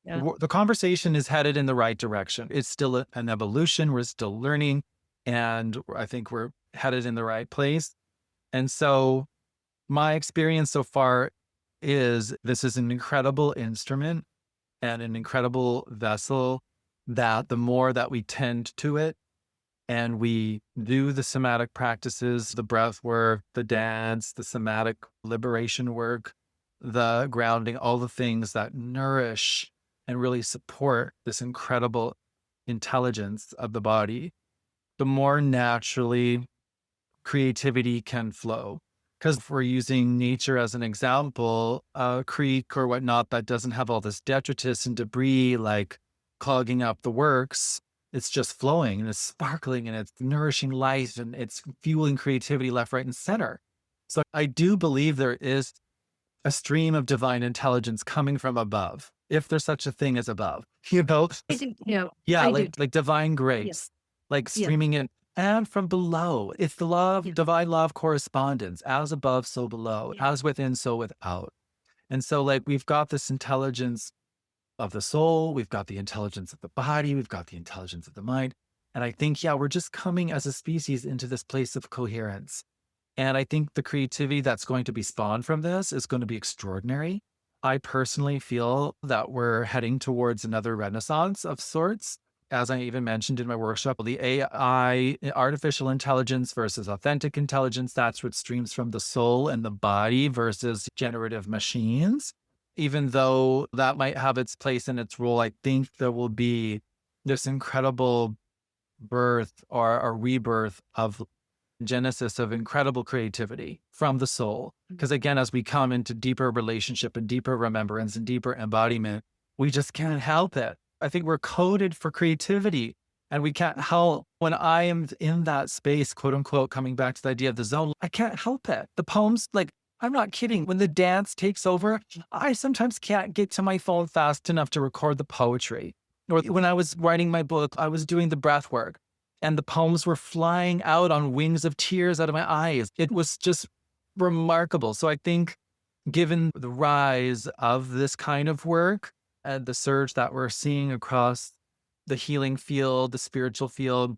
Yeah. the conversation is headed in the right direction. It's still an evolution. We're still learning. And I think we're headed in the right place. And so my experience so far is this is an incredible instrument and an incredible vessel that the more that we tend to it and we do the somatic practices, the breath work, the dance, the somatic liberation work, the grounding, all the things that nourish and really support this incredible intelligence of the body, the more naturally creativity can flow. Because if we're using nature as an example, a creek or whatnot that doesn't have all this detritus and debris like clogging up the works, it's just flowing and it's sparkling and it's nourishing life and it's fueling creativity left, right, and center. So I do believe there is a stream of divine intelligence coming from above, if there's such a thing as above, you know? I do, Yeah, I do. like divine Yeah. grace, like Yeah. streaming in and from below. It's the law Yeah. of divine law of correspondence, as above, so below, Yeah. as within, so without. And so, like, we've got this intelligence of the soul, we've got the intelligence of the body, we've got the intelligence of the mind. And I think, yeah, we're just coming as a species into this place of coherence. And I think the creativity that's going to be spawned from this is going to be extraordinary. I personally feel that we're heading towards another renaissance of sorts. As I even mentioned in my workshop, the AI, artificial intelligence versus authentic intelligence, that's what streams from the soul and the body versus generative machines. Even though that might have its place and its role, I think there will be this incredible birth or a rebirth of genesis of incredible creativity from the soul. Because again, as we come into deeper relationship and deeper remembrance and deeper embodiment, we just can't help it. I think we're coded for creativity and we can't help when I am in that space, quote unquote, coming back to the idea of the zone, I can't help it. The poems, like, I'm not kidding. When the dance takes over, I sometimes can't get to my phone fast enough to record the poetry. Or when I was writing my book, I was doing the breath work and the poems were flying out on wings of tears out of my eyes. It was just remarkable. So I think given the rise of this kind of work and the surge that we're seeing across the healing field, the spiritual field,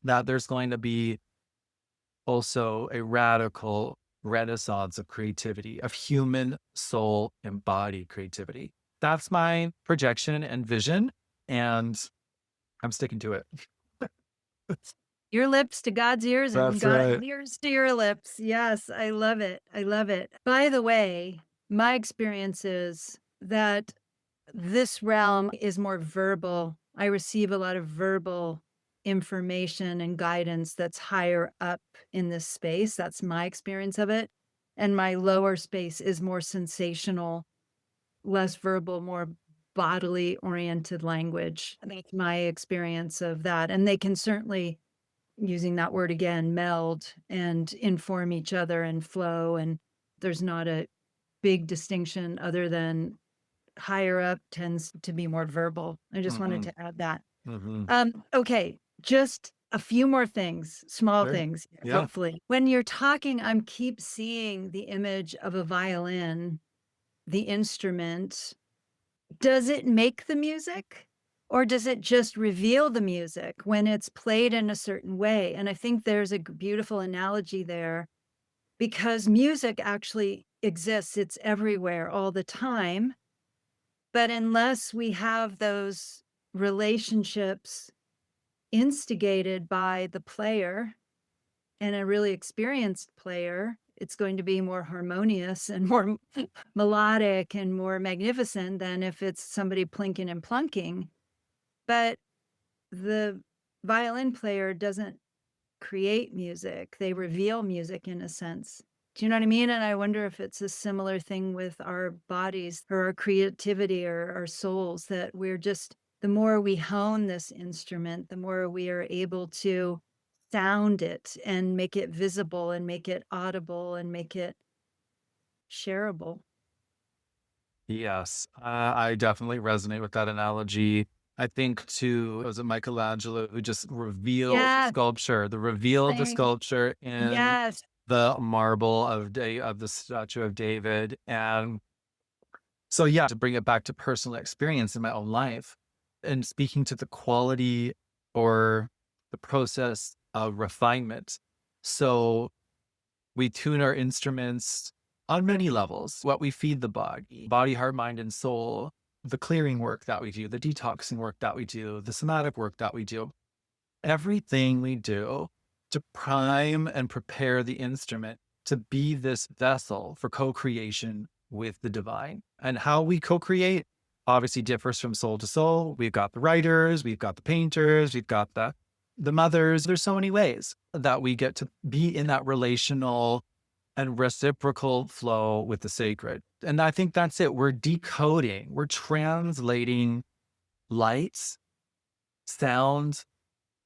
that there's going to be also a radical renaissance of creativity, of human soul embodied creativity. That's my projection and vision, and I'm sticking to it. Your lips to God's ears and That's God's right. ears to your lips. Yes, I love it. I love it. By the way, my experience is that this realm is more verbal. I receive a lot of verbal information and guidance that's higher up in this space. That's my experience of it. And my lower space is more sensational, less verbal, more bodily oriented language. That's my experience of that. And they can certainly, using that word again, meld and inform each other and flow. And there's not a big distinction other than higher up tends to be more verbal. I just wanted Mhm, to add that. mhm. Okay, just a few more things, small Sure. things, Yeah. hopefully. When you're talking, I'm keep seeing the image of a violin, the instrument. Does it make the music? Or does it just reveal the music when it's played in a certain way? And I think there's a beautiful analogy there because music actually exists. It's everywhere all the time. But unless we have those relationships instigated by the player and a really experienced player, it's going to be more harmonious and more melodic and more magnificent than if it's somebody plinking and plunking. But the violin player doesn't create music, they reveal music in a sense. Do you know what I mean? And I wonder if it's a similar thing with our bodies or our creativity or our souls, that we're just, the more we hone this instrument, the more we are able to sound it and make it visible and make it audible and make it shareable. Yes, I definitely resonate with that analogy. I think to, was it Michelangelo who just revealed Yes, sculpture, the revealed the same. sculpture in Yes. the marble of the statue of David. And so, yeah, to bring it back to personal experience in my own life and speaking to the quality or the process of refinement. So, we tune our instruments on many levels. What we feed the body, heart, mind, and soul, the clearing work that we do, the detoxing work that we do, the somatic work that we do, everything we do to prime and prepare the instrument to be this vessel for co-creation with the divine. And how we co-create obviously differs from soul to soul. We've got the writers, we've got the painters, we've got the mothers. There's so many ways that we get to be in that relational and reciprocal flow with the sacred. And I think that's it. We're decoding, we're translating lights, sound,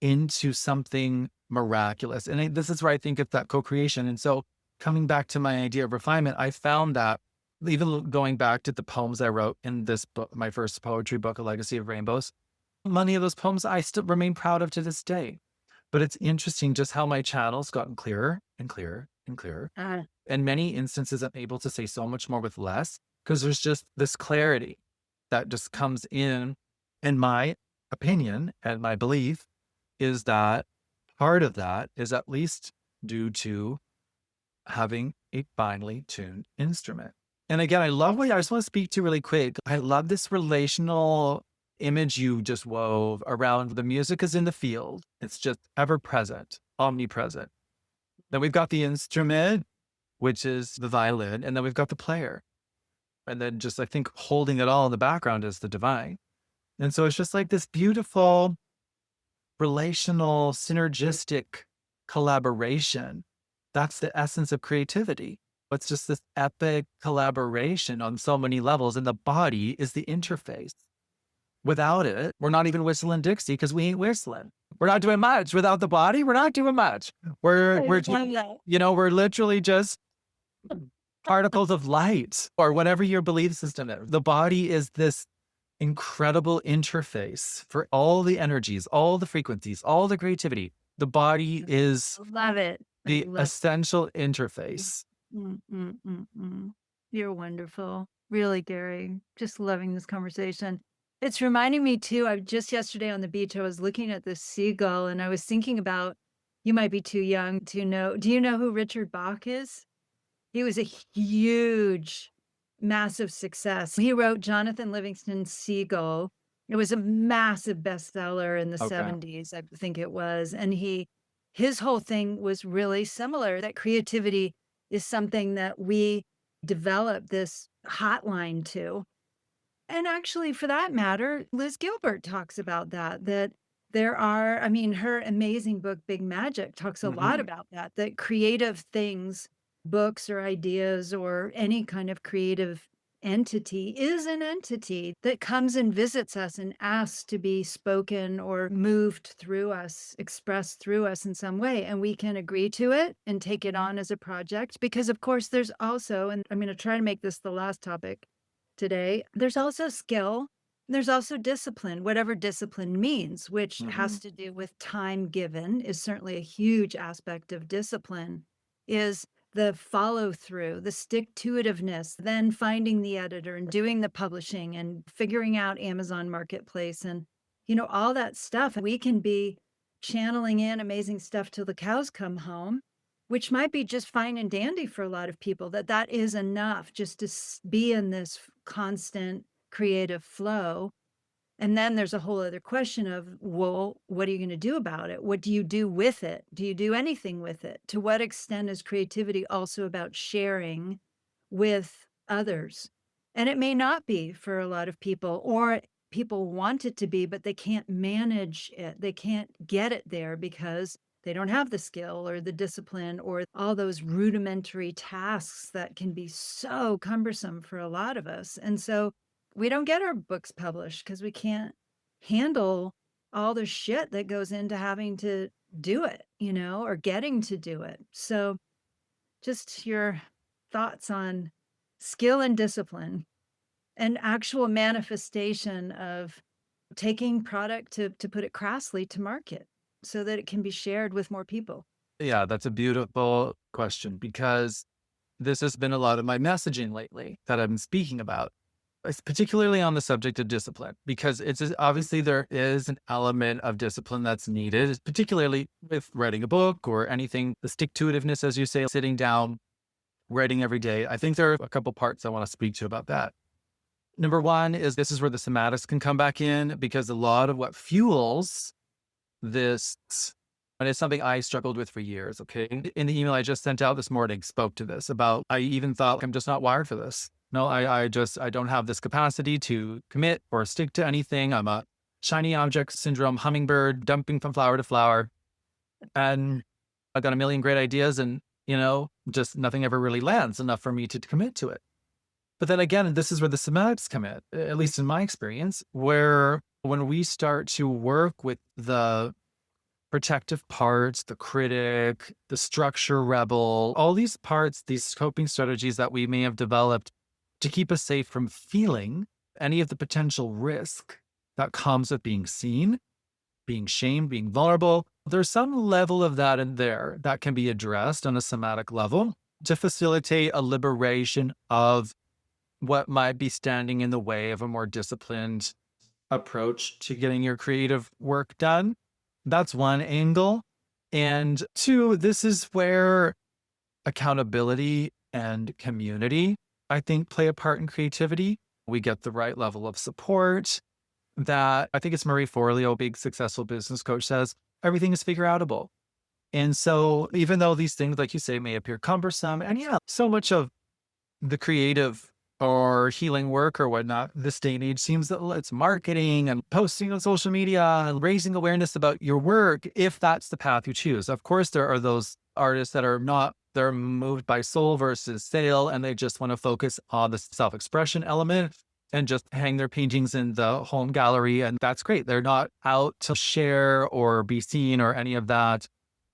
into something miraculous. And this is where I think it's that co-creation. And so coming back to my idea of refinement, I found that even going back to the poems I wrote in this book, my first poetry book, A Legacy of Rainbows, many of those poems I still remain proud of to this day. But it's interesting just how my channel's gotten clearer and clearer and clearer. Uh, In many instances, I'm able to say so much more with less because there's just this clarity that just comes in my opinion and my belief is that part of that is at least due to having a finely tuned instrument. And again, I love what I just want to speak to really quick. I love this relational image you just wove around the music is in the field. It's just ever present, omnipresent. Then we've got the instrument, which is the violin, and then we've got the player. And then just, I think, holding it all in the background is the divine. And so it's just like this beautiful relational, synergistic collaboration. That's the essence of creativity. It's just this epic collaboration on so many levels, and the body is the interface. Without it, we're not even whistling Dixie because we ain't whistling. We're not doing much without the body. We're not doing much. I We're love that. we're literally just particles of light or whatever your belief system is. The body is this incredible interface for all the energies, all the frequencies, all the creativity. The body is Love it. I the love essential interface. You're wonderful. Really, Gary. Just loving this conversation. It's reminding me too, I just yesterday on the beach, I was looking at this seagull and I was thinking about, you might be too young to know. Do you know who Richard Bach is? He was a huge, massive success. He wrote Jonathan Livingston's Seagull. It was a massive bestseller in the Okay. 70s, I think it was. And his whole thing was really similar, that creativity is something that we develop this hotline to. And actually, for that matter, Liz Gilbert talks about that, that there are, I mean, her amazing book, Big Magic, talks a lot Hmm. about that, that creative things, books or ideas or any kind of creative entity is an entity that comes and visits us and asks to be spoken or moved through us, expressed through us in some way. And we can agree to it and take it on as a project. Because, of course, there's also, and I'm going to try to make this the last topic today, there's also skill. There's also discipline, whatever discipline means, which Hmm. has to do with time given, is certainly a huge aspect of discipline, is the follow through, the stick to itiveness, then finding the editor and doing the publishing and figuring out Amazon Marketplace and, all that stuff. We can be channeling in amazing stuff till the cows come home, which might be just fine and dandy for a lot of people, that is enough just to be in this constant creative flow. And then there's a whole other question of, well, what are you going to do about it? What do you do with it? Do you do anything with it? To what extent is creativity also about sharing with others? And it may not be for a lot of people, or people want it to be, but they can't manage it. They can't get it there because they don't have the skill or the discipline or all those rudimentary tasks that can be so cumbersome for a lot of us. And so we don't get our books published because we can't handle all the shit that goes into having to do it, or getting to do it. So just your thoughts on skill and discipline and actual manifestation of taking product, to put it crassly, to market so that it can be shared with more people. Yeah, that's a beautiful question because this has been a lot of my messaging lately that I'm speaking about. It's particularly on the subject of discipline because obviously there is an element of discipline that's needed, particularly with writing a book or anything, the stick to itiveness, as you say, sitting down, writing every day. I think there are a couple parts I want to speak to about that. Number one is this is where the somatics can come back in because a lot of what fuels this, and it's something I struggled with for years. Okay. In the email I just sent out this morning, spoke to this about, I even thought I'm just not wired for this. No, I don't have this capacity to commit or stick to anything. I'm a shiny object syndrome hummingbird dumping from flower to flower. And I've got a million great ideas and, just nothing ever really lands enough for me to commit to it. But then again, this is where the somatics come in, at least in my experience, where when we start to work with the protective parts, the critic, the structure rebel, all these parts, these coping strategies that we may have developed to keep us safe from feeling any of the potential risk that comes with being seen, being shamed, being vulnerable. There's some level of that in there that can be addressed on a somatic level to facilitate a liberation of what might be standing in the way of a more disciplined approach to getting your creative work done. That's one angle. And two, this is where accountability and community, I think, play a part in creativity. We get the right level of support that I think it's Marie Forleo, a big successful business coach, says everything is figure outable. And so even though these things, like you say, may appear cumbersome, and yeah, so much of the creative or healing work or whatnot, this day and age seems that it's marketing and posting on social media and raising awareness about your work, if that's the path you choose. Of course, there are those artists that are not, they're moved by soul versus sale, and they just want to focus on the self-expression element and just hang their paintings in the home gallery. And that's great. They're not out to share or be seen or any of that.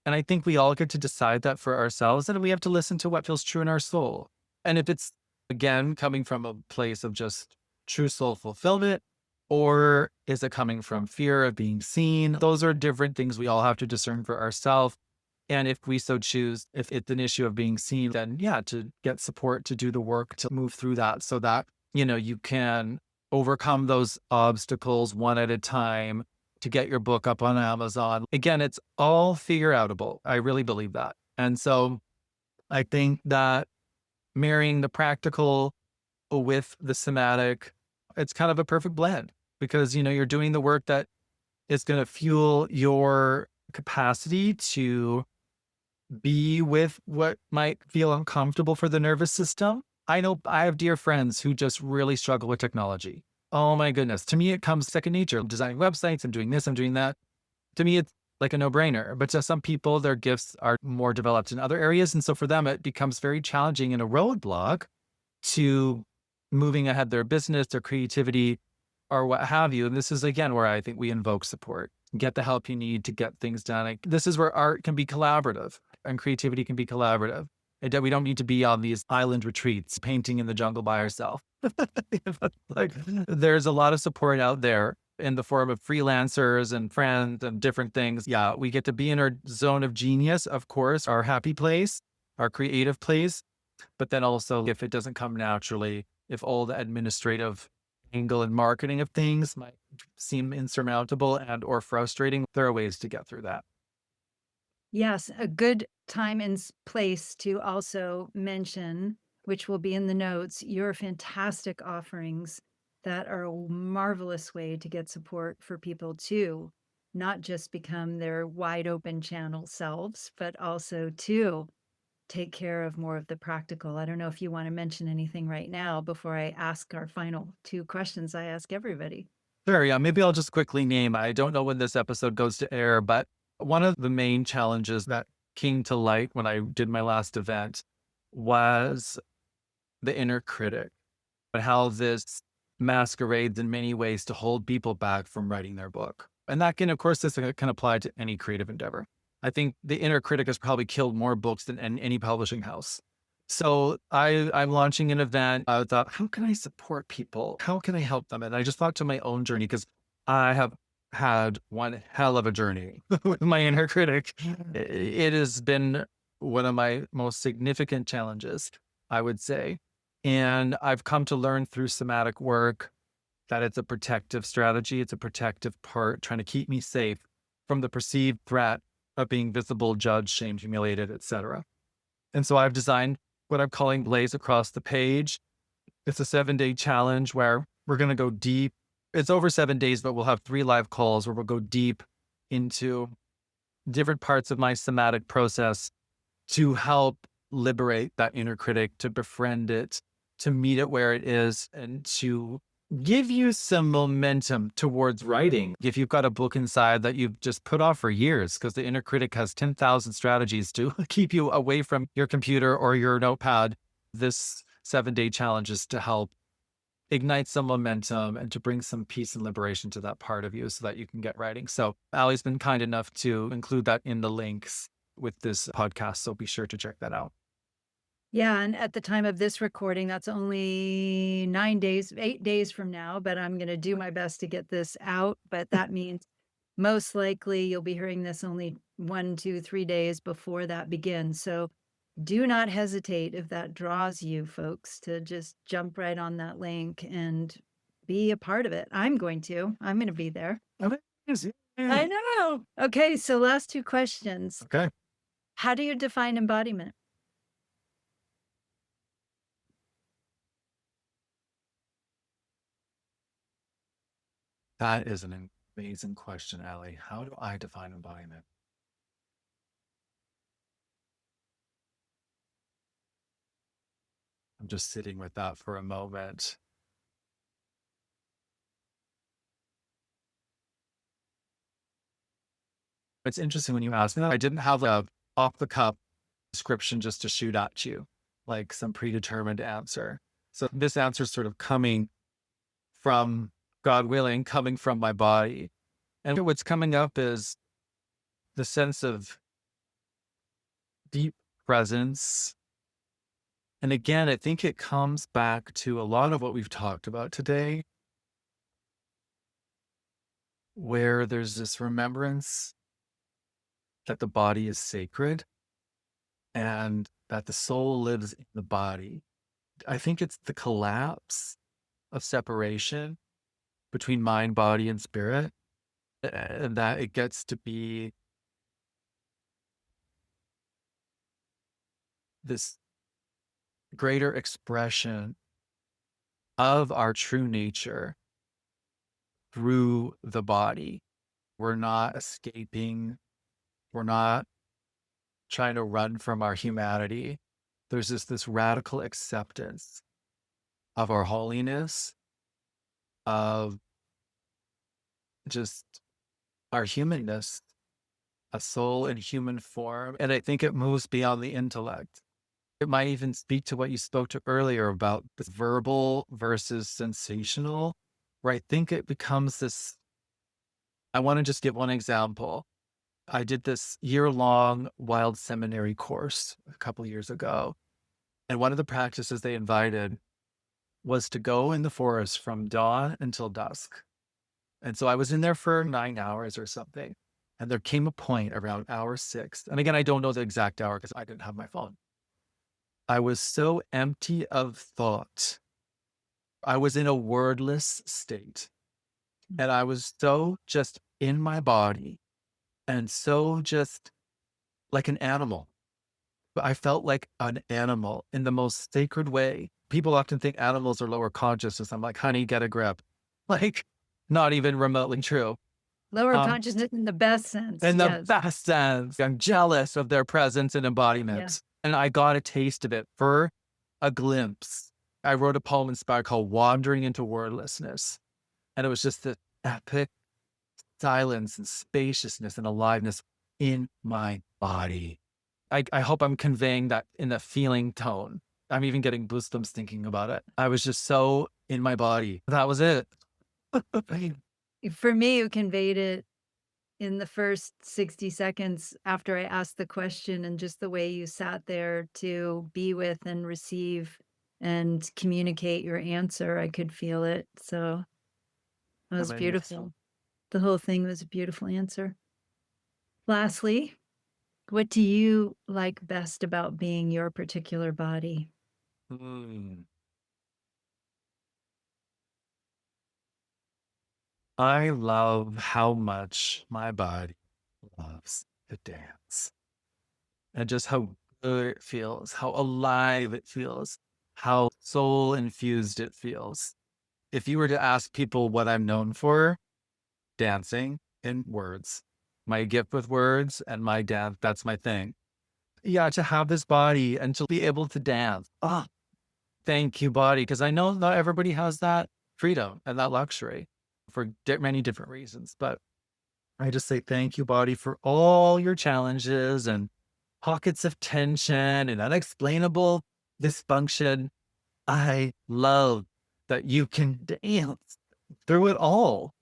And I think we all get to decide that for ourselves, and we have to listen to what feels true in our soul. And if it's, again, coming from a place of just true soul fulfillment, or is it coming from fear of being seen? Those are different things we all have to discern for ourselves. And if we so choose, if it's an issue of being seen, then yeah, to get support to do the work to move through that so that, you can overcome those obstacles one at a time to get your book up on Amazon. Again, it's all figure outable. I really believe that. And so I think that marrying the practical with the somatic, it's kind of a perfect blend because, you're doing the work that is going to fuel your capacity to be with what might feel uncomfortable for the nervous system. I know I have dear friends who just really struggle with technology. Oh my goodness. To me, it comes second nature. I'm designing websites, I'm doing this, I'm doing that. To me, it's like a no-brainer. But to some people, their gifts are more developed in other areas. And so for them, it becomes very challenging and a roadblock to moving ahead their business, their creativity, or what have you. And this is, again, where I think we invoke support. Get the help you need to get things done. Like, this is where art can be collaborative and creativity can be collaborative. And we don't need to be on these island retreats, painting in the jungle by ourselves. Like, there's a lot of support out there in the form of freelancers and friends and different things. Yeah, we get to be in our zone of genius, of course, our happy place, our creative place. But then also, if it doesn't come naturally, if all the administrative angle and marketing of things might seem insurmountable and or frustrating, there are ways to get through that. Yes, a good time and place to also mention, which will be in the notes, your fantastic offerings that are a marvelous way to get support for people to not just become their wide open channel selves, but also to take care of more of the practical. I don't know if you want to mention anything right now before I ask our final two questions I ask everybody. Sure, yeah, maybe I'll just quickly name, I don't know when this episode goes to air, but one of the main challenges that came to light when I did my last event was the inner critic, but how this masquerades in many ways to hold people back from writing their book. And that can, of course, this can apply to any creative endeavor. I think the inner critic has probably killed more books than any publishing house. So I'm launching an event. I thought, how can I support people? How can I help them? And I just thought to my own journey because I have had one hell of a journey with my inner critic. It has been one of my most significant challenges, I would say. And I've come to learn through somatic work that it's a protective strategy. It's a protective part trying to keep me safe from the perceived threat of being visible, judged, shamed, humiliated, etc. And so I've designed what I'm calling Blaze Across the Page. It's a 7-day challenge where we're going to go deep. It's over 7 days, but we'll have 3 live calls where we'll go deep into different parts of my somatic process to help liberate that inner critic, to befriend it, to meet it where it is, and to give you some momentum towards writing. If you've got a book inside that you've just put off for years, because the inner critic has 10,000 strategies to keep you away from your computer or your notepad, this 7-day challenge is to help ignite some momentum and to bring some peace and liberation to that part of you so that you can get writing. So Allie's been kind enough to include that in the links with this podcast. So be sure to check that out. Yeah, and at the time of this recording, that's only 9 days, 8 days from now, but I'm going to do my best to get this out. But that means most likely you'll be hearing this only 1, 2, 3 days before that begins. So do not hesitate if that draws you, folks, to just jump right on that link and be a part of it. I'm going to be there. I know. Okay, so last 2 questions. Okay. How do you define embodiment? That is an amazing question, Allie. How do I define embodiment? I'm just sitting with that for a moment. It's interesting when you ask me that. I didn't have a off the cuff description just to shoot at you, like some predetermined answer. So this answer is sort of coming from, God willing, coming from my body. And what's coming up is the sense of deep presence. And again, I think it comes back to a lot of what we've talked about today, where there's this remembrance that the body is sacred and that the soul lives in the body. I think it's the collapse of separation between mind, body, and spirit, and that it gets to be this greater expression of our true nature through the body. We're not escaping. We're not trying to run from our humanity. There's this radical acceptance of our holiness, of just our humanness, a soul in human form. And I think it moves beyond the intellect. It might even speak to what you spoke to earlier about this verbal versus sensational, where I think it becomes this. I want to just give one example. I did this year-long wild seminary course a couple of years ago. And one of the practices they invited was to go in the forest from dawn until dusk. And so I was in there for 9 hours or something. And there came a point around hour 6. And again, I don't know the exact hour because I didn't have my phone. I was so empty of thought. I was in a wordless state. And I was so just in my body and so just like an animal. But I felt like an animal in the most sacred way. People often think animals are lower consciousness. I'm like, honey, get a grip. Like, not even remotely true. Lower consciousness in the best sense. In the Yes. best sense. I'm jealous of their presence and embodiment. And I got a taste of it for a glimpse. I wrote a poem inspired called Wandering into Wordlessness. And it was just this epic silence and spaciousness and aliveness in my body. I hope I'm conveying that in a feeling tone. I'm even getting goosebumps thinking about it. I was just so in my body. That was it. For me, you conveyed it in the first 60 seconds after I asked the question, and just the way you sat there to be with and receive and communicate your answer. I could feel it. So that was Amazing. beautiful. The whole thing was a beautiful answer. Lastly, what do you like best about being your particular body? Hmm. I love how much my body loves to dance and just how good it feels, how alive it feels, how soul infused it feels. If you were to ask people what I'm known for, dancing in words, my gift with words and my dance, that's my thing. Yeah, to have this body and to be able to dance. Ah, thank you, body. Because I know not everybody has that freedom and that luxury for many different reasons. But I just say thank you, body, for all your challenges and pockets of tension and unexplainable dysfunction. I love that you can dance through it all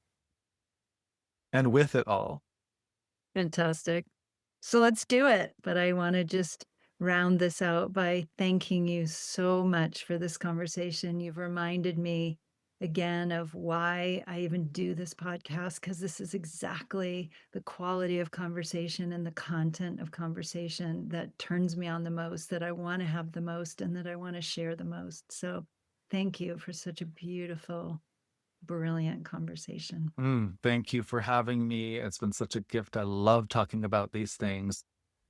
and with it all. Fantastic. So let's do it. But I want to just round this out by thanking you so much for this conversation. You've reminded me again of why I even do this podcast, because this is exactly the quality of conversation and the content of conversation that turns me on the most, that I want to have the most, and that I want to share the most. So thank you for such a beautiful, brilliant conversation. Thank you for having me. It's been such a gift. I love talking about these things.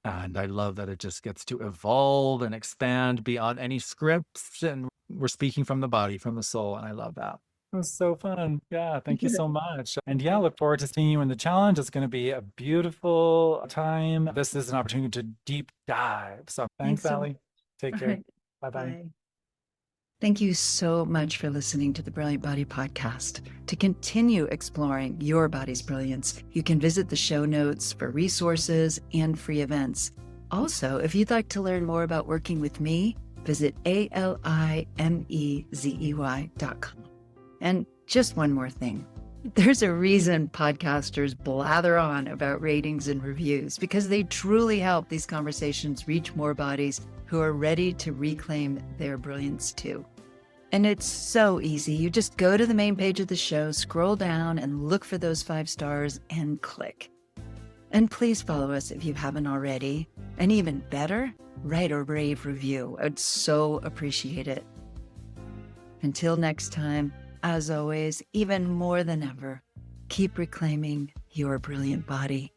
And I love that it just gets to evolve and expand beyond any scripts. And we're speaking from the body, from the soul. And I love that. It was so fun. Yeah, thank you so much. And yeah, look forward to seeing you in the challenge. It's going to be a beautiful time. This is an opportunity to deep dive. So Thanks thanks, so Allie. Take All care. right. Bye-bye. Bye. Thank you so much for listening to the Brilliant Body Podcast. To continue exploring your body's brilliance, you can visit the show notes for resources and free events. Also, if you'd like to learn more about working with me, visit alimezey.com. And just one more thing. There's a reason podcasters blather on about ratings and reviews, because they truly help these conversations reach more bodies who are ready to reclaim their brilliance too. And it's so easy. You just go to the main page of the show, scroll down, and look for those 5 stars and click. And please follow us if you haven't already. And even better, write a rave review. I'd so appreciate it. Until next time, as always, even more than ever, keep reclaiming your brilliant body.